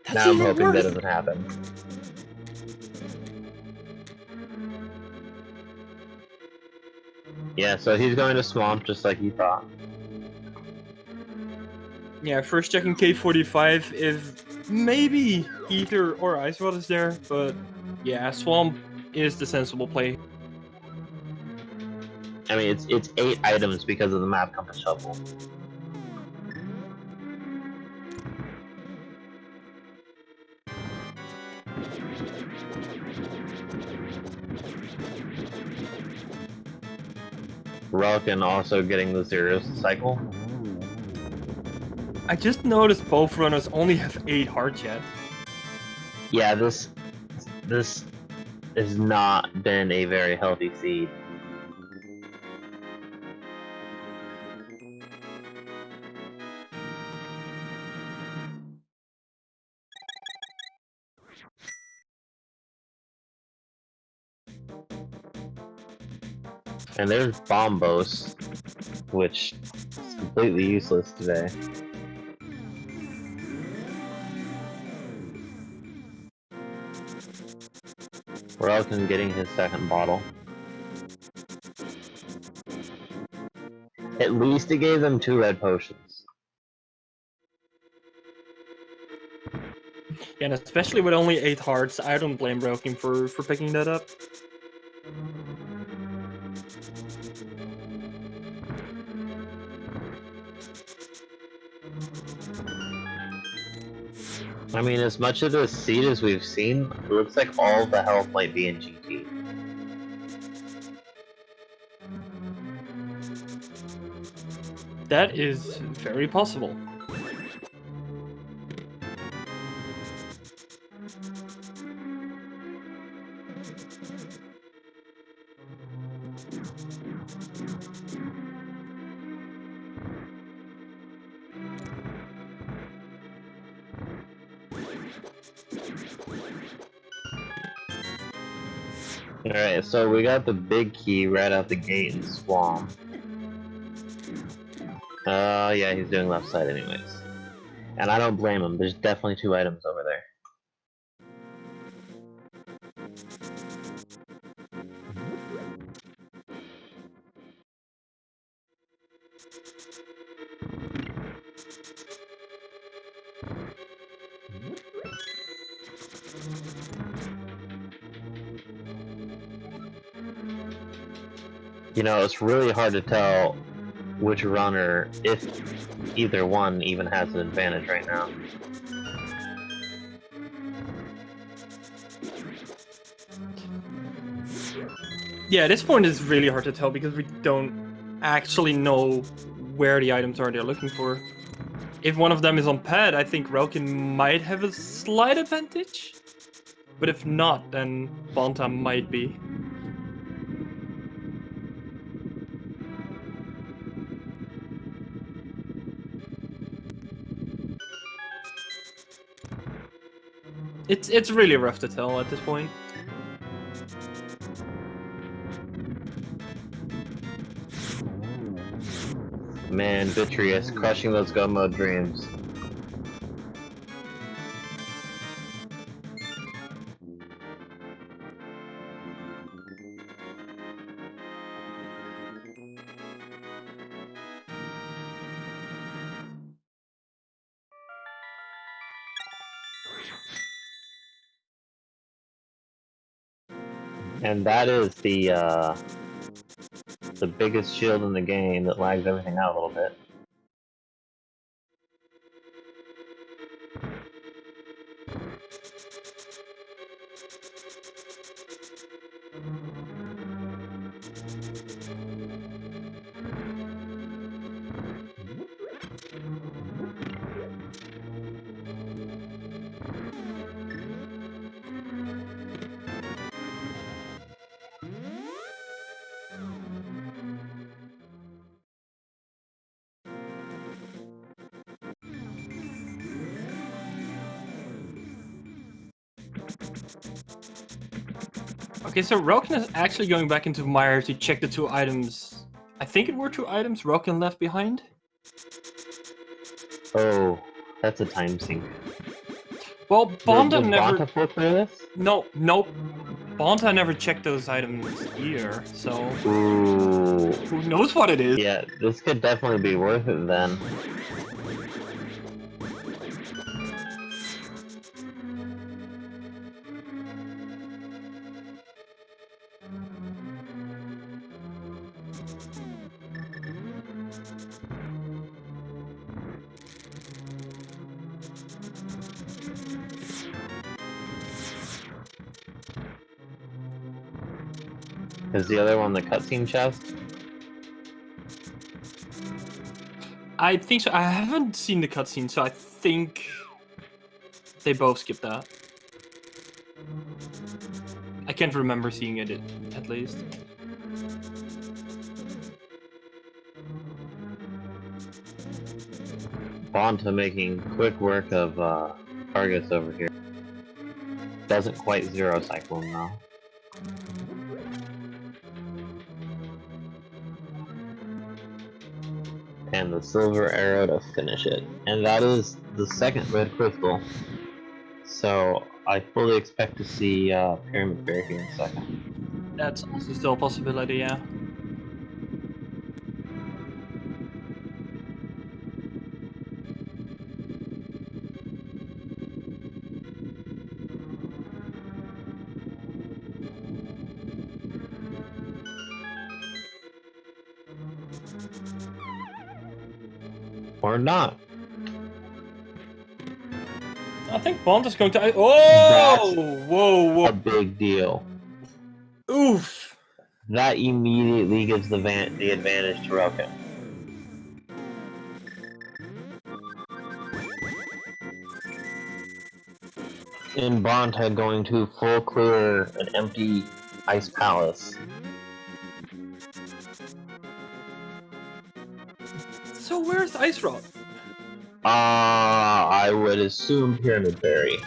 That's Now I'm even hoping worse. that doesn't happen. Yeah, so he's going to Swamp just like you thought. Yeah, first checking K45 if maybe Ether or Ice Rod is there, but yeah, Swamp is the sensible play. I mean, it's 8 items because of the map compass shuffle. relkin also getting the 0 cycle. I just noticed both runners only have 8 hearts yet. Yeah, this has not been a very healthy seed. And there's Bombos, which is completely useless today. relkin getting his second bottle. At least it gave them 2 red potions. Yeah, and especially with only 8 hearts, I don't blame relkin for picking that up. I mean, as much of the seed as we've seen, it looks like all the health might be in GT. That is very possible. Alright, so we got the big key right out the gate in Swamp. Yeah, he's doing left side anyways. And I don't blame him, there's definitely 2 items over there. You know, it's really hard to tell which runner, if either one even has an advantage right now. Yeah, at this point it's really hard to tell because we don't actually know where the items are they're looking for. If one of them is on pad, I think Relkin might have a slight advantage. But if not, then Bonta might be. It's really rough to tell at this point. Man, Vitreous, crushing those go mode dreams. And that is the biggest shield in the game that lags everything out a little bit. Okay, so Relkin is actually going back into Mire to check the 2 items. I think it were 2 items Relkin left behind. Oh, that's a time sink. Well, Bonta Did never... Bonta pull through this? No, nope. Bonta never checked those items either, so... Ooh. Who knows what it is? Yeah, this could definitely be worth it then. Is the other one the cutscene chest? I think so. I haven't seen the cutscene, so I think they both skipped that. I can't remember seeing it at least. Bonta making quick work of targets over here. Doesn't quite zero Cyclone though. And the silver arrow to finish it. And that is the second red crystal. So I fully expect to see Pyramid Bear here in a second. That's also still a possibility, yeah. Or not. I think Bonta's going to... Oh! That's Whoa! a big deal. Oof! That immediately gives the advantage to Relkin. in Bonta going to full clear an empty ice palace. So where's Ice Rod? I would assume Pyramid Berry.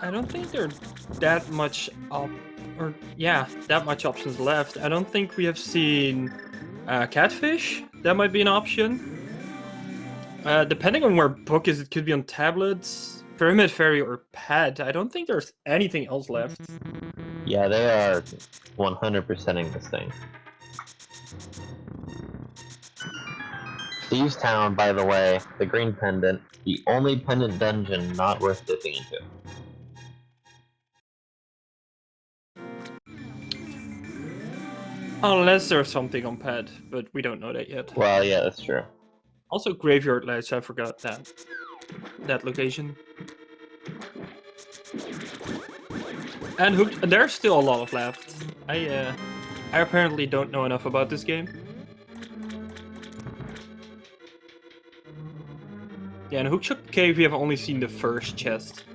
I don't think there are that much that much options left. I don't think we have seen Catfish. That might be an option. Depending on where book is, it could be on tablets, Pyramid Fairy, or Pad. I don't think there's anything else left. Yeah, they are 100%ing this thing. Thieves Town, by the way, the green pendant, the only pendant dungeon not worth dipping into. Unless there's something on Pad, but we don't know that yet. Well, yeah, that's true. Also, Graveyard Ledge, I forgot that location. And there's still a lot of left. I apparently don't know enough about this game. Yeah, in Hookshot Cave we have only seen the first chest.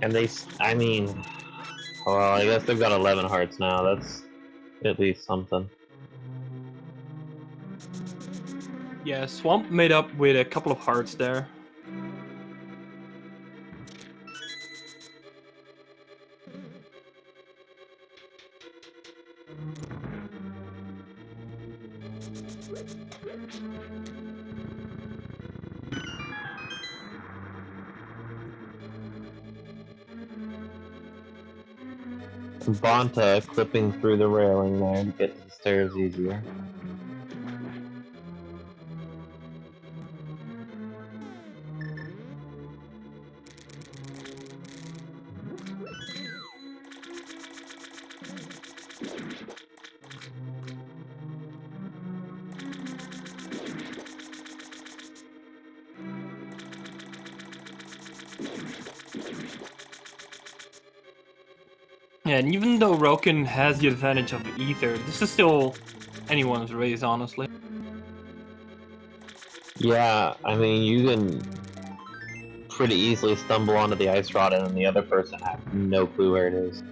And I mean, well, I guess they've got 11 hearts now. That's at least something. Yeah, Swamp made up with a couple of hearts there. Bonta clipping through the railing there to get to the stairs easier. Yeah, and even though Relkin has the advantage of Ether, this is still anyone's race, honestly. Yeah, I mean, you can pretty easily stumble onto the ice rod and then the other person has no clue where it is.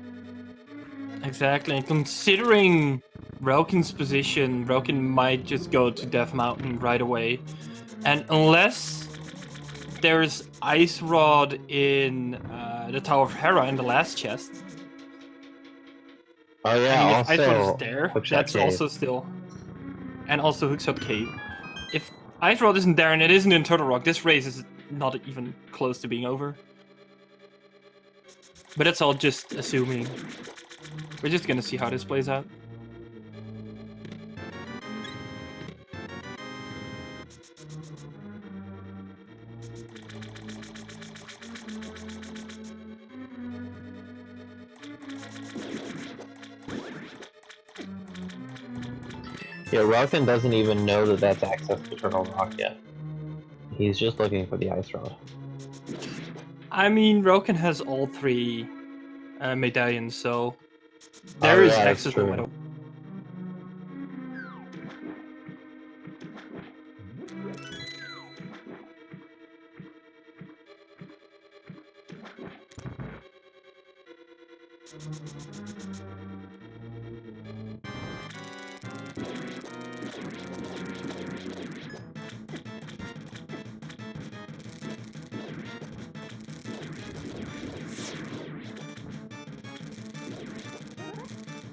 Exactly, and considering Relkin's position, Relkin might just go to Death Mountain right away. And unless there's Ice Rod in the Tower of Hera in the last chest. Oh yeah, I mean, if also, Ice Rod is there, Hookshot that's Cave. also still... And also Hookshot Cave. If Ice Rod isn't there and it isn't in Turtle Rock, this race is not even close to being over. But that's all just assuming. We're just gonna see how this plays out. Yeah, Relkin doesn't even know that that's access to Turtle Rock yet. He's just looking for the ice rod. I mean, Relkin has all three medallions, so there is access no matter what.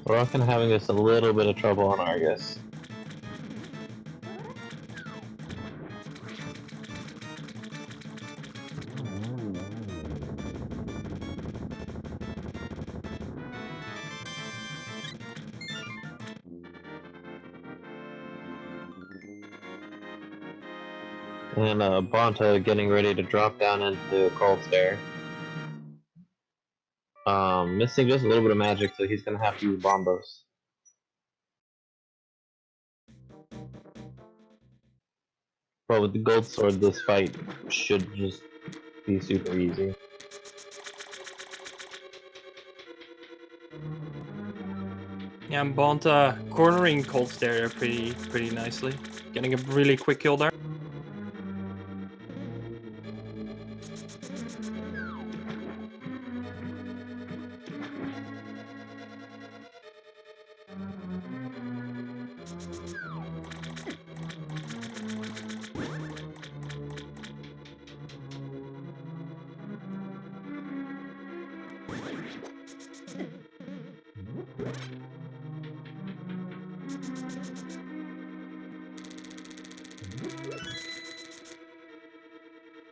Relkin having just a little bit of trouble on Argus. And Bonta getting ready to drop down into Cold Stare. Missing just a little bit of magic, so he's gonna have to use Bombos. But with the gold sword, this fight should just be super easy. Yeah, and Bonta cornering Colts there pretty nicely. Getting a really quick kill there.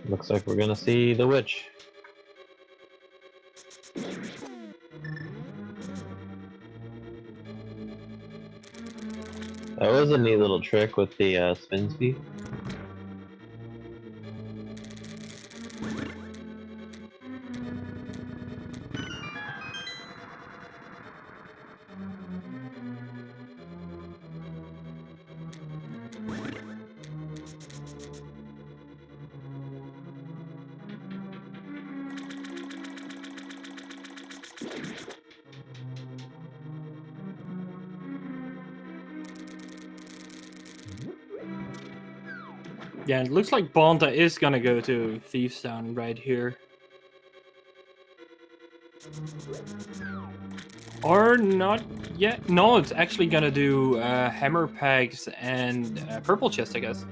Looks like we're gonna see the witch. That was a neat little trick with the spin speed. Yeah, it looks like Bonta is gonna go to Thieves Town right here. Or not yet. No, it's actually gonna do Hammer Pegs and Purple Chest, I guess.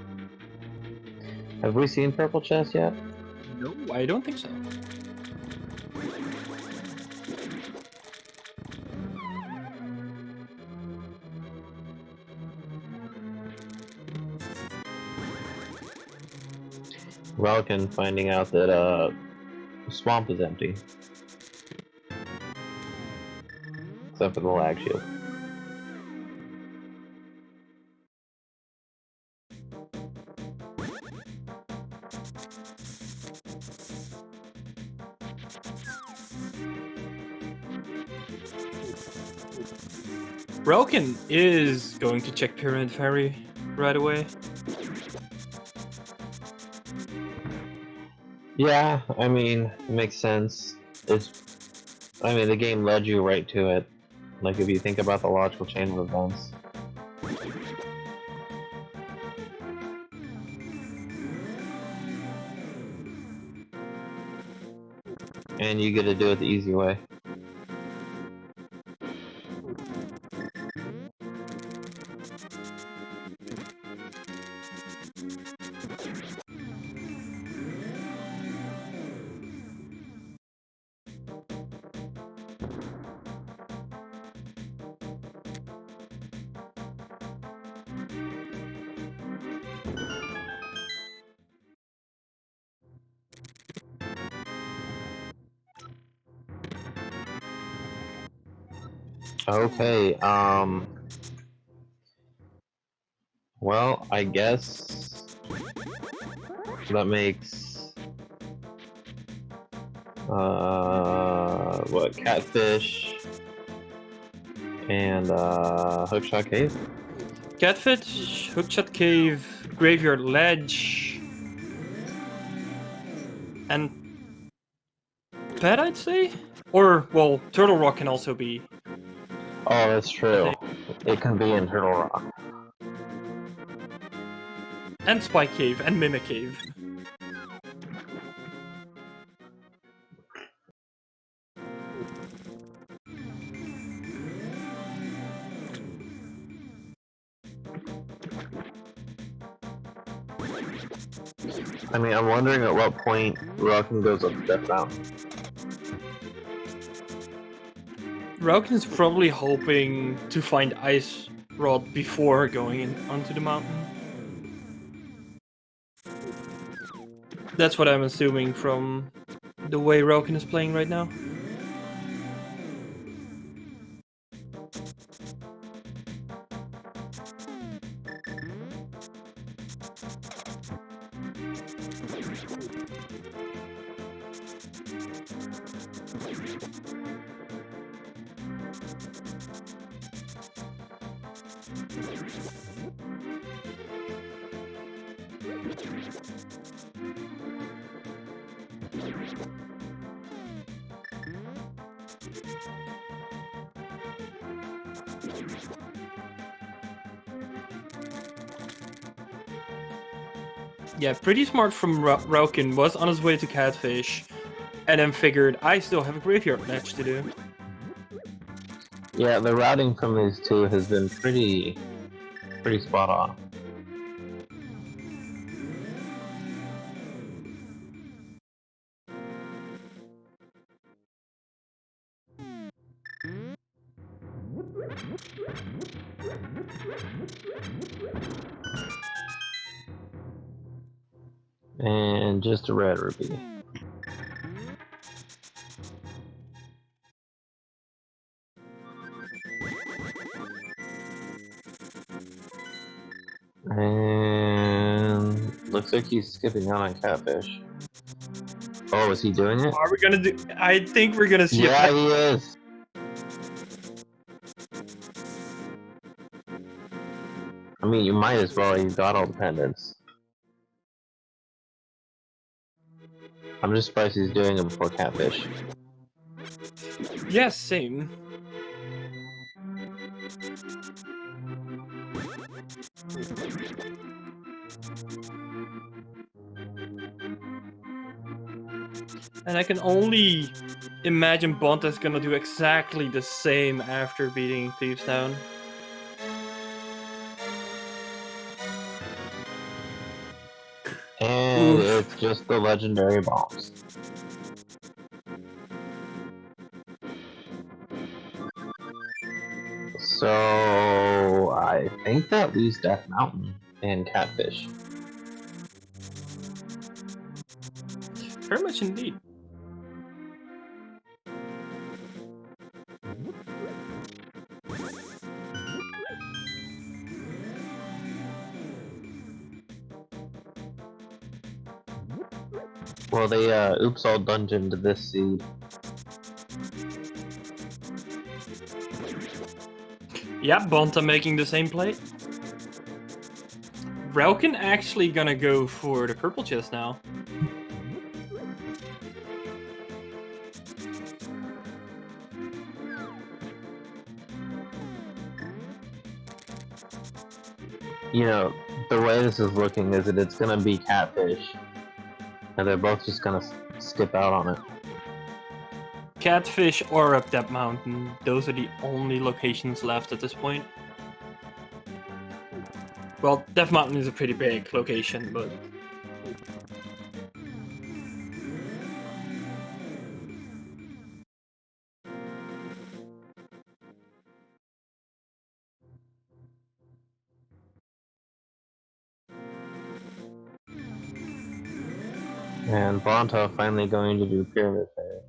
Have we seen Purple Chest yet? No, I don't think so. Relkin finding out that the swamp is empty. Except for the lag shield. Relkin is going to check Pyramid Ferry right away. Yeah, I mean, it makes sense. I mean, the game led you right to it. Like, if you think about the logical chain of events. And you get to do it the easy way. Okay, well, I guess that makes what, Catfish and Hookshot Cave? Catfish, Hookshot Cave, Graveyard Ledge, and Pet, I'd say? Or, well, Turtle Rock can also be. Oh, that's true. It can be in Turtle Rock. And Spike Cave, and Mimic Cave. I mean, I'm wondering at what point Relkin goes up Death Mountain. Relkin is probably hoping to find Ice Rod before going onto the mountain. That's what I'm assuming from the way Relkin is playing right now. Yeah, pretty smart from Relkin. Was on his way to Catfish, and then figured, I still have a graveyard match to do. Yeah, the routing from these two has been pretty spot on. And just a red ruby. And looks like he's skipping out on Catfish. Oh, is he doing it? Are we gonna do? I think we're gonna see. Yeah, he is. I mean, you might as well. You've got all the pendants. I'm just surprised he's doing it before Catfish. Yes, same. And I can only imagine Bonta's gonna do exactly the same after beating Thieves down. And Oof. it's just the legendary bombs. So I think that leaves Death Mountain and Catfish. Very much indeed. Well, they oops all dungeon to this seed. Yeah, Bonta making the same play. Relkin actually gonna go for the purple chest now. You know, the way this is looking is that it's gonna be Catfish. And they're both just gonna skip out on it. Catfish or up that mountain. Those are the only locations left at this point. Well, Death Mountain is a pretty big location, but... And Bonta finally going to do Pyramid Fair.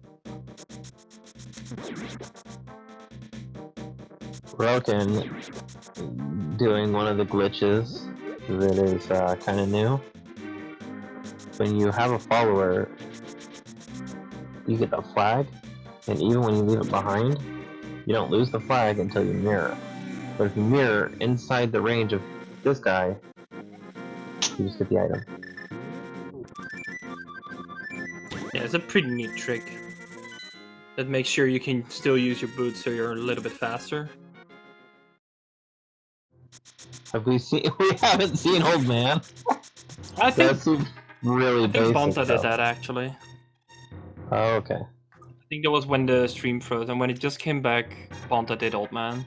Relkin doing one of the glitches that is kind of new. When you have a follower, you get the flag, and even when you leave it behind, you don't lose the flag until you mirror. But if you mirror inside the range of this guy, you just get the item. Yeah, it's a pretty neat trick. That makes sure you can still use your boots so you're a little bit faster. Have we seen? We haven't seen Old Man. I think That's really basic Bonta did stuff. that actually. Oh, okay. I think that was when the stream froze, and when it just came back, Bonta did Old Man.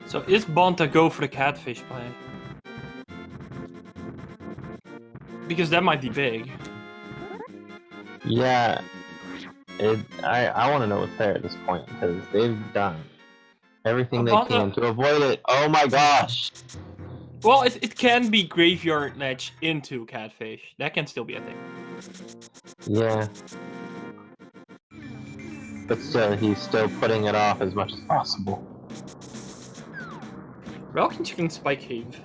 So is Bonta go for the catfish play? Because that might be big. Yeah. I want to know what's there at this point, because they've done everything they can to avoid it. Oh my gosh! Well, it can be graveyard ledge into catfish. That can still be a thing. Yeah. But still, he's still putting it off as much as possible. Relkin checking Spike Cave.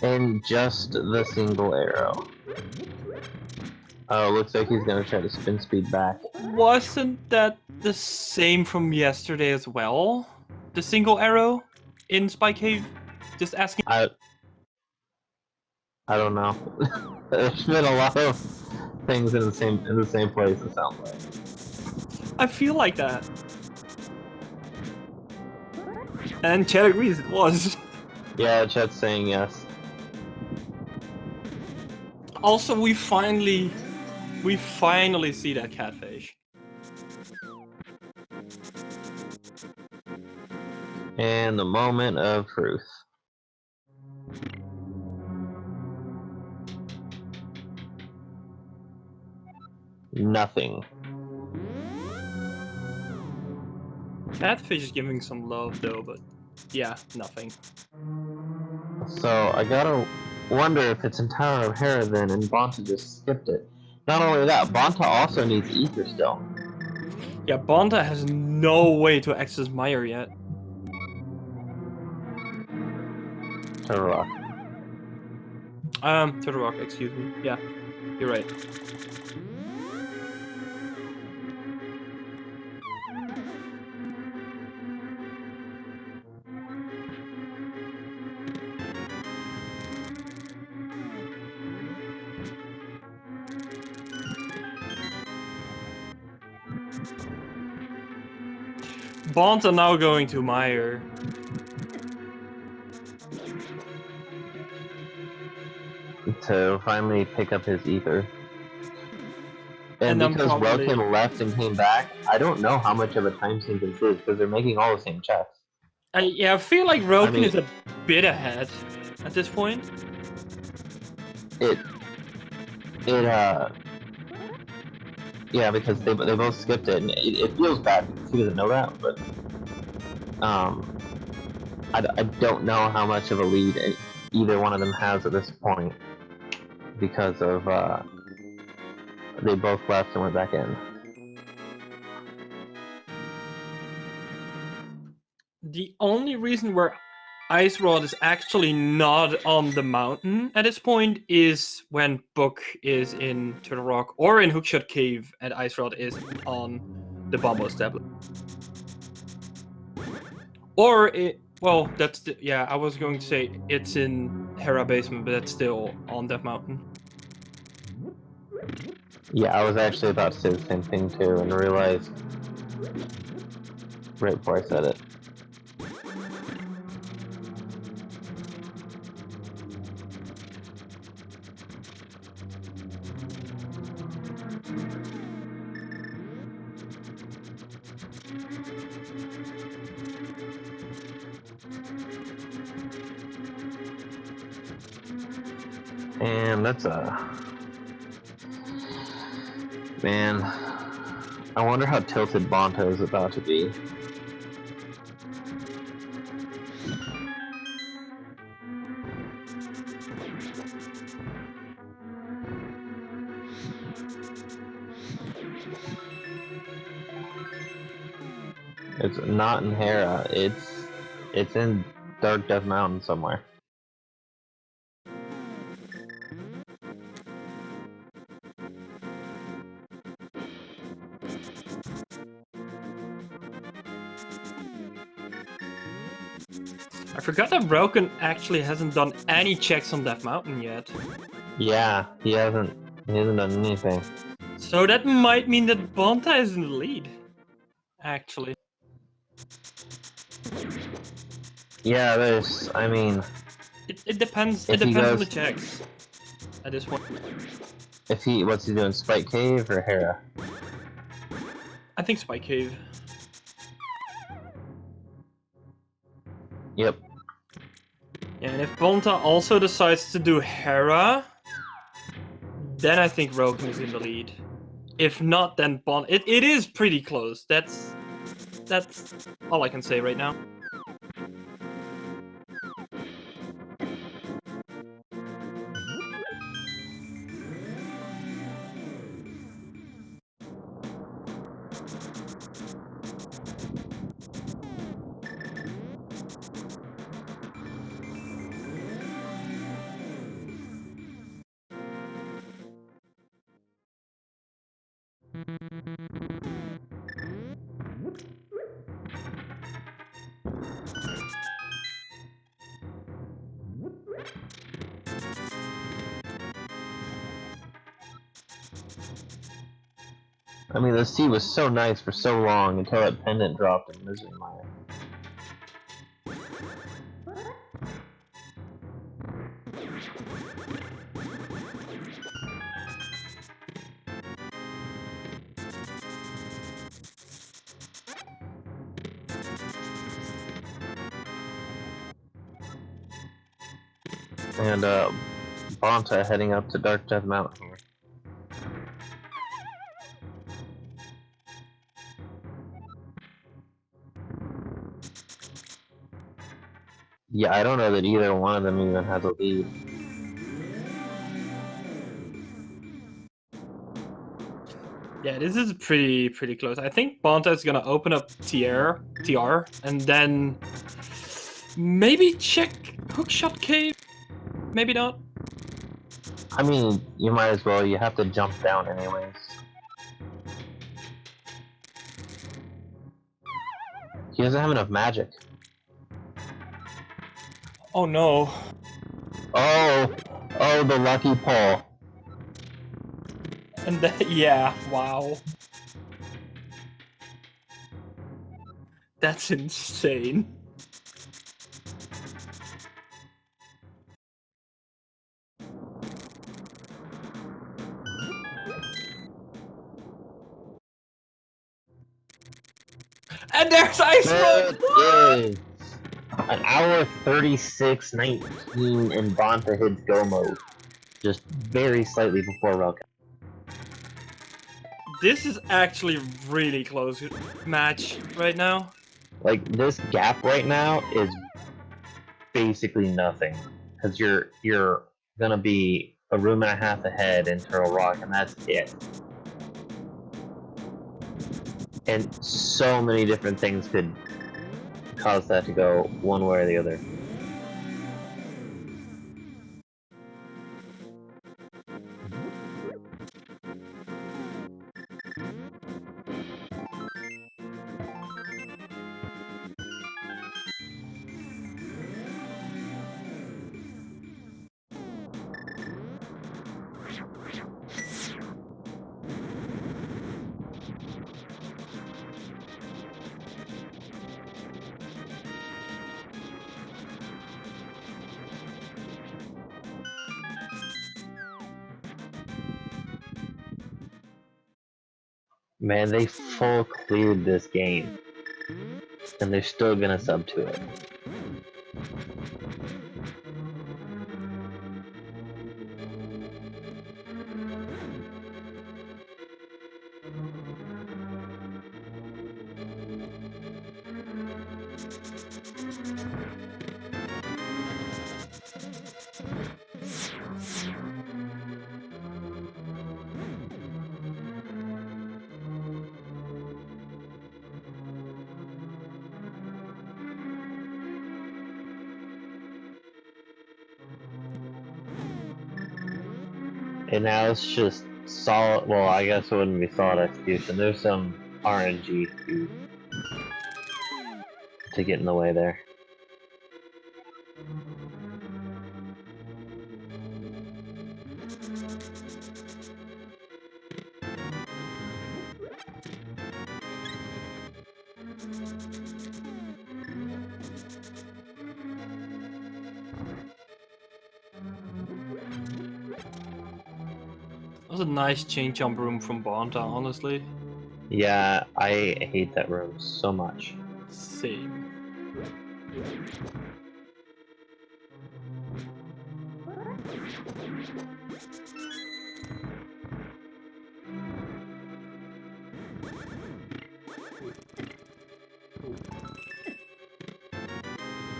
And just the single arrow. Oh, looks like he's gonna try to spin speed back. Wasn't that the same from yesterday as well? The single arrow in Spike Cave? Just asking. I don't know. There's been a lot of things in the same place, it sounds like. I feel like that. And Chad agrees it was. Yeah, chat's saying yes. Also, we finally see that catfish. And the moment of truth. Nothing. Catfish is giving some love though, but yeah, nothing. So I gotta wonder if it's in Tower of Hera then, and Bonta just skipped it. Not only that, Bonta also needs Ether still. Yeah, Bonta has no way to access Meyer yet. To the rock. To the rock, excuse me. Yeah, you're right. Bonta now going to Meyer. To finally pick up his Ether. And And because probably... Relkin left and came back, I don't know how much of a time sink this is, because they're making all the same checks. yeah, I feel like Relkin is a bit ahead at this point. Yeah, because they both skipped it, and it feels bad because he doesn't know that, but I don't know how much of a lead either one of them has at this point, because of they both left and went back in. The only reason where Ice Rod is actually not on the mountain at this point is when Book is in Turtle Rock or in Hookshot Cave and Ice Rod is on the Bombos tablet. Or it, well, that's the, yeah, I was going to say it's in Hera Basement, but that's still on that mountain. Yeah, I was actually about to say the same thing too, and realized right before I said it. And that's man, I wonder how tilted Bonta is about to be. It's not in Hera, it's in Dark Death Mountain somewhere. I forgot that Broken actually hasn't done any checks on Death Mountain yet. Yeah, he hasn't done anything. So that might mean that Bonta is in the lead, actually. Yeah, there's, I mean... It depends, it depends on the checks at this point. What's he doing, Spike Cave or Hera? I think Spike Cave. Yep. And if Bonta also decides to do Hera, then I think relkin is in the lead. If not, then Bonta. It is pretty close. That's all I can say right now. I mean, the sea was so nice for so long until that pendant dropped in Misery Mire. And Bonta heading up to Dark Death Mountain here. Yeah, I don't know that either one of them even has a lead. Yeah, this is pretty close. I think Bonta is gonna open up TR, and then maybe check Hookshot Cave. Maybe not. I mean, you might as well. You have to jump down anyways. He doesn't have enough magic. Oh no. Oh, the lucky pull. And yeah, wow. That's insane. And there's Ice Run! It is. An hour 36:19 in Bonta hits go mode. Just very slightly before relkin. This is actually really close match right now. Like, this gap right now is basically nothing. Because you're gonna be a room and a half ahead in Turtle Rock, and that's it. And so many different things could cause that to go one way or the other. Man, they full cleared this game. And they're still gonna sub to it. And now it's just solid. Well, I guess it wouldn't be solid execution. There's some RNG to get in the way there. That was a nice chain jump room from Bonta, honestly. Yeah, I hate that room so much. Same.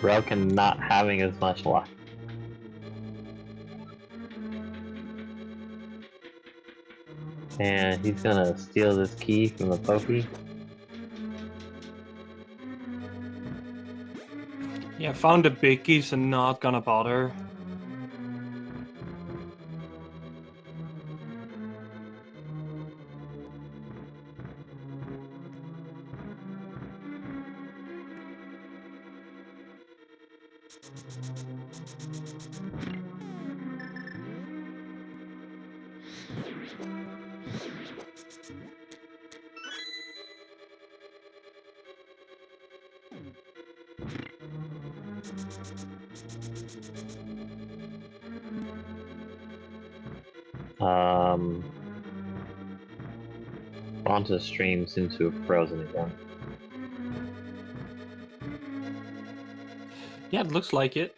Relkin not having as much luck. And he's gonna steal this key from the Pokey. Yeah, found the biggies and not gonna bother. Bonta's stream seems to have frozen again. Yeah, it looks like it.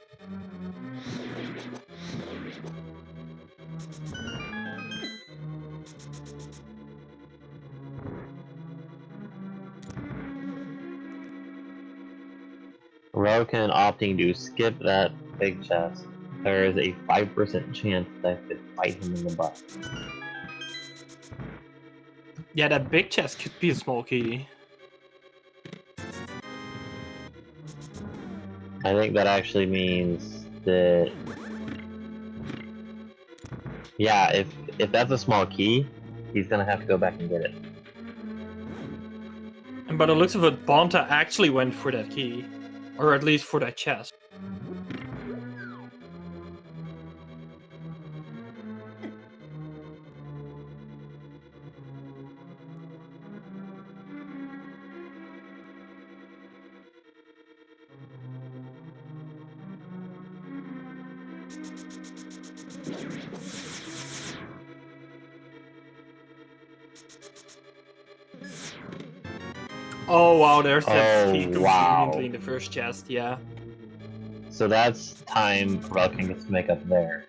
Relkin opting to skip that big chest. There is a 5% chance that I could bite him in the butt. Yeah, that big chest could be a small key. I think that actually means that... Yeah, if that's a small key, he's gonna have to go back and get it. And by the looks of it, Bonta actually went for that key. Or at least for that chest. Oh wow, there's that key conveniently in the first chest, yeah. So that's time Relkin gets to make up there.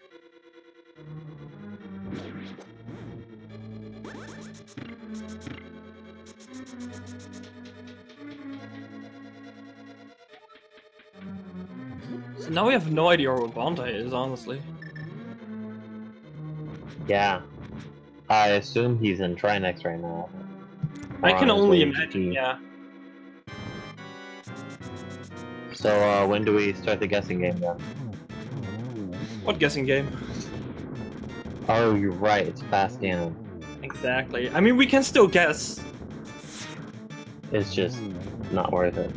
So now we have no idea what Bonta is, honestly. Yeah. I assume he's in Trinex right now. I can only imagine, imagine, yeah. So, when do we start the guessing game then? What guessing game? Oh, you're right, it's fast ganon. Exactly. I mean, we can still guess. It's just not worth it.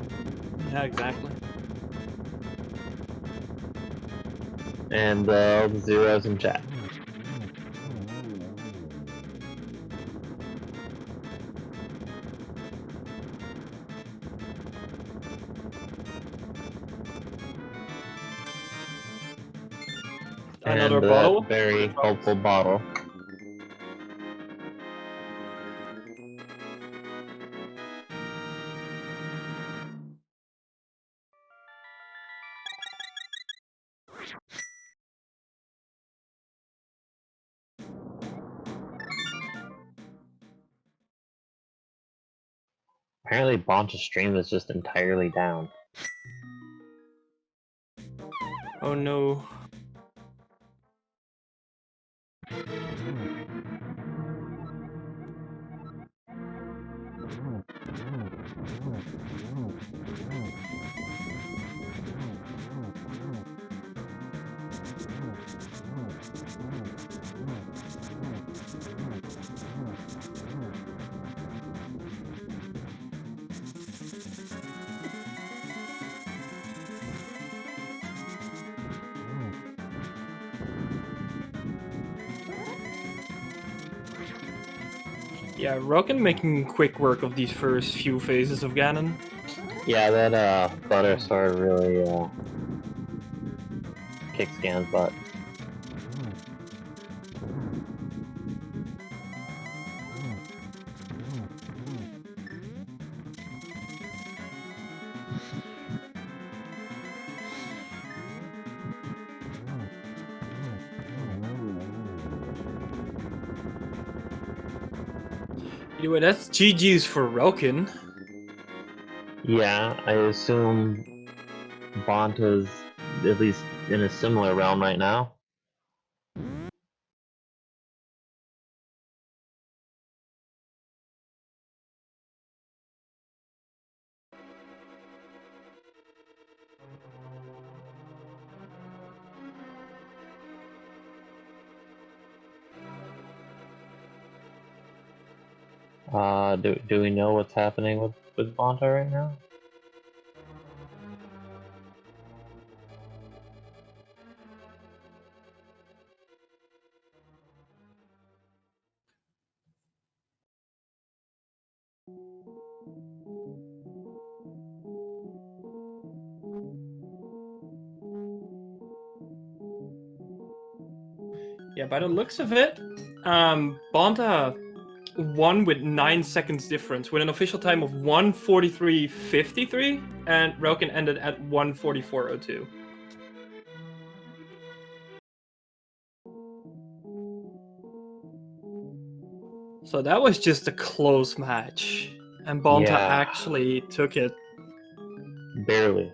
Yeah, exactly. And all the zeros in chat. Another and bottle? that very helpful bottle. Apparently Bonta's stream is just entirely down. Oh no. Yeah, Rogan making quick work of these first few phases of Ganon. Yeah, that butter sword really kicks Ganon's butt. Anyway, that's GG's for Relkin. Yeah, I assume Bonta's at least in a similar realm right now. Do we know what's happening with Bonta right now? Yeah, by the looks of it, Bonta won with 9 seconds difference with an official time of 1:43:53, and Relkin ended at 1:44:02. So that was just a close match, and Bonta Yeah. actually took it. Barely.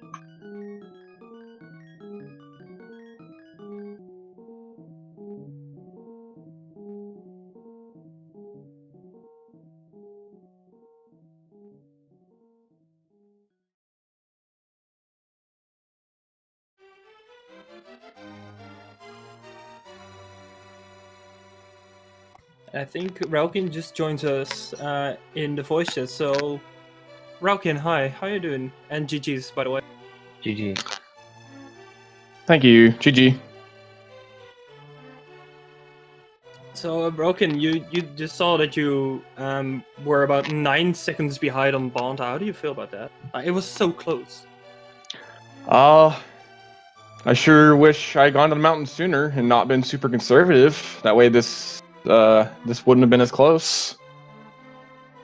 I think Relkin just joins us in the voice chat. So, Relkin, hi, how you doing? And GG's, by the way. GG. Thank you. GG. So, Relkin, you just saw that you were about 9 seconds behind on Bonta. How do you feel about that? It was so close. I sure wish I had gone to the mountain sooner and not been super conservative. That way this wouldn't have been as close.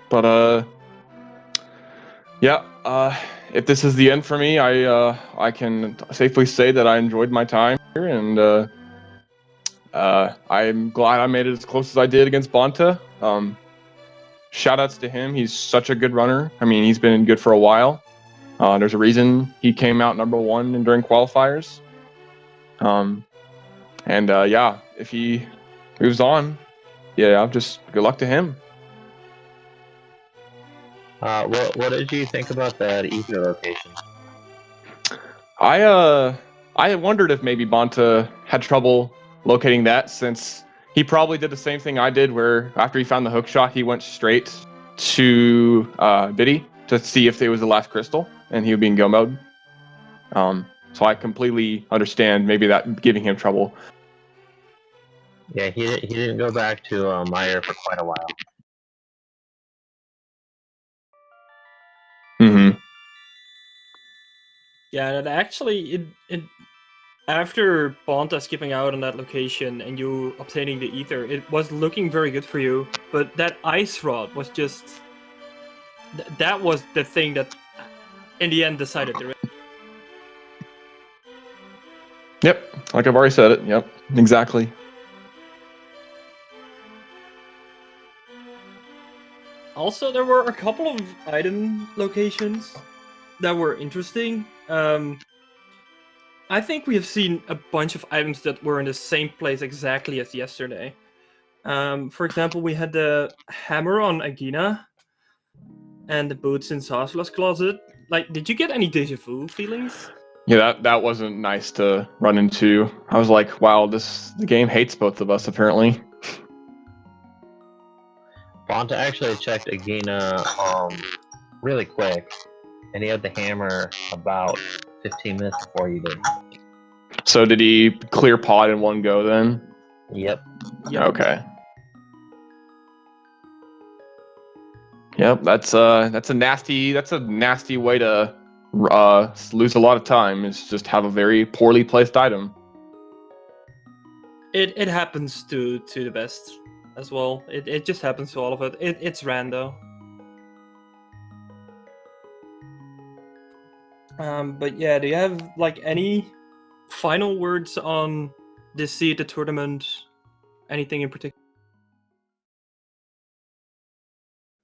But yeah, if this is the end for me, I can safely say that I enjoyed my time here, and I'm glad I made it as close as I did against Bonta. Shoutouts to him. He's such a good runner. I mean, he's been good for a while. There's a reason he came out number 1 during qualifiers. And yeah, if he moves on, yeah, just good luck to him. What did you think about that ether location? I wondered if maybe Bonta had trouble locating that, since he probably did the same thing I did, where after he found the hook shot, he went straight to Biddy to see if it was the last crystal, and he would be in go mode. So I completely understand maybe that giving him trouble. Yeah, he didn't go back to Meyer for quite a while. Mm-hmm. Yeah, that actually, it after Bonta skipping out on that location and you obtaining the ether, it was looking very good for you. But that ice rod was just that was the thing that in the end decided the race. Yep, like I've already said it. Yep, exactly. Also, there were a couple of item locations that were interesting. I think we have seen a bunch of items that were in the same place exactly as yesterday. For example, we had the hammer on Agina and the boots in Sasula's closet. Like, did you get any deja vu feelings? Yeah, that wasn't nice to run into. I was like, wow, the game hates both of us apparently. Bonta actually checked Agina really quick, and he had the hammer about 15 minutes before you did. So did he clear pod in one go then? Yep. Okay. Yep, that's a nasty way to lose a lot of time, is just have a very poorly placed item. It happens to the best as well. It just happens to all of it. It's rando. But yeah, do you have like any final words on this seed, the tournament? Anything in particular?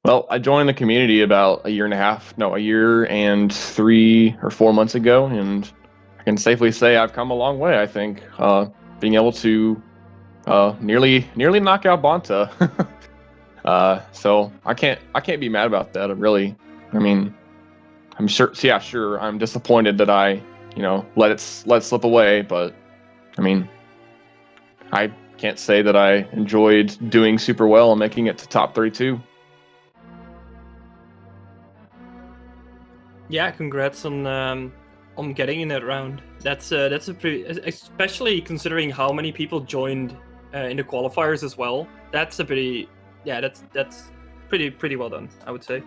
Well, I joined the community about a year and 3 or 4 months ago, and I can safely say I've come a long way. I think being able to nearly knock out Bonta. So I can't be mad about that. Really, I mean, I'm sure. Yeah, sure. I'm disappointed that I let it slip away, but I mean, I can't say that I enjoyed doing super well and making it to top 32. Yeah, congrats on getting in that round. That's a pretty, especially considering how many people joined in the qualifiers as well. That's a pretty, yeah, that's pretty well done, I would say.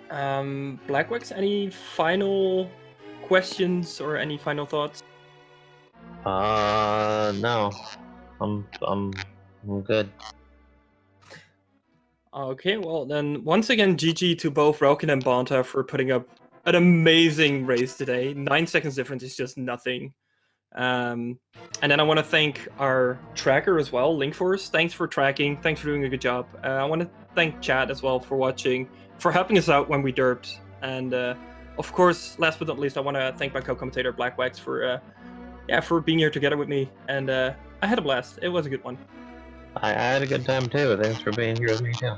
Blackwax, any final questions or any final thoughts? No, I'm good. Okay, well then, once again, GG to both relkin and Bonta for putting up an amazing race today. 9 seconds difference is just nothing. And then I want to thank our tracker as well, Linkforce. Thanks for tracking. Thanks for doing a good job. I want to thank chat as well for watching, for helping us out when we derped. And of course, last but not least, I want to thank my co-commentator Blackwax for being here together with me. And I had a blast. It was a good one. I had a good time too. Thanks for being here with me too.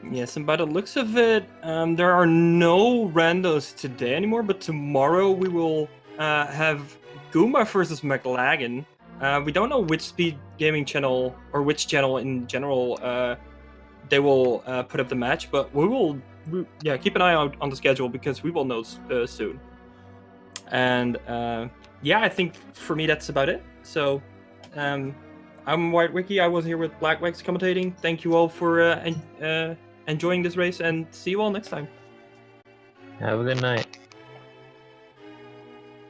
Yes, and by the looks of it, there are no randos today anymore, but tomorrow we will have Goomba versus McLagan. We don't know which speed gaming channel or which channel in general they will put up the match, but yeah, keep an eye out on the schedule because we will know soon. And yeah, I think for me that's about it. So I'm WhiteWiki. I was here with Blackwax commentating. Thank you all for enjoying this race, and see you all next time. Have a good night.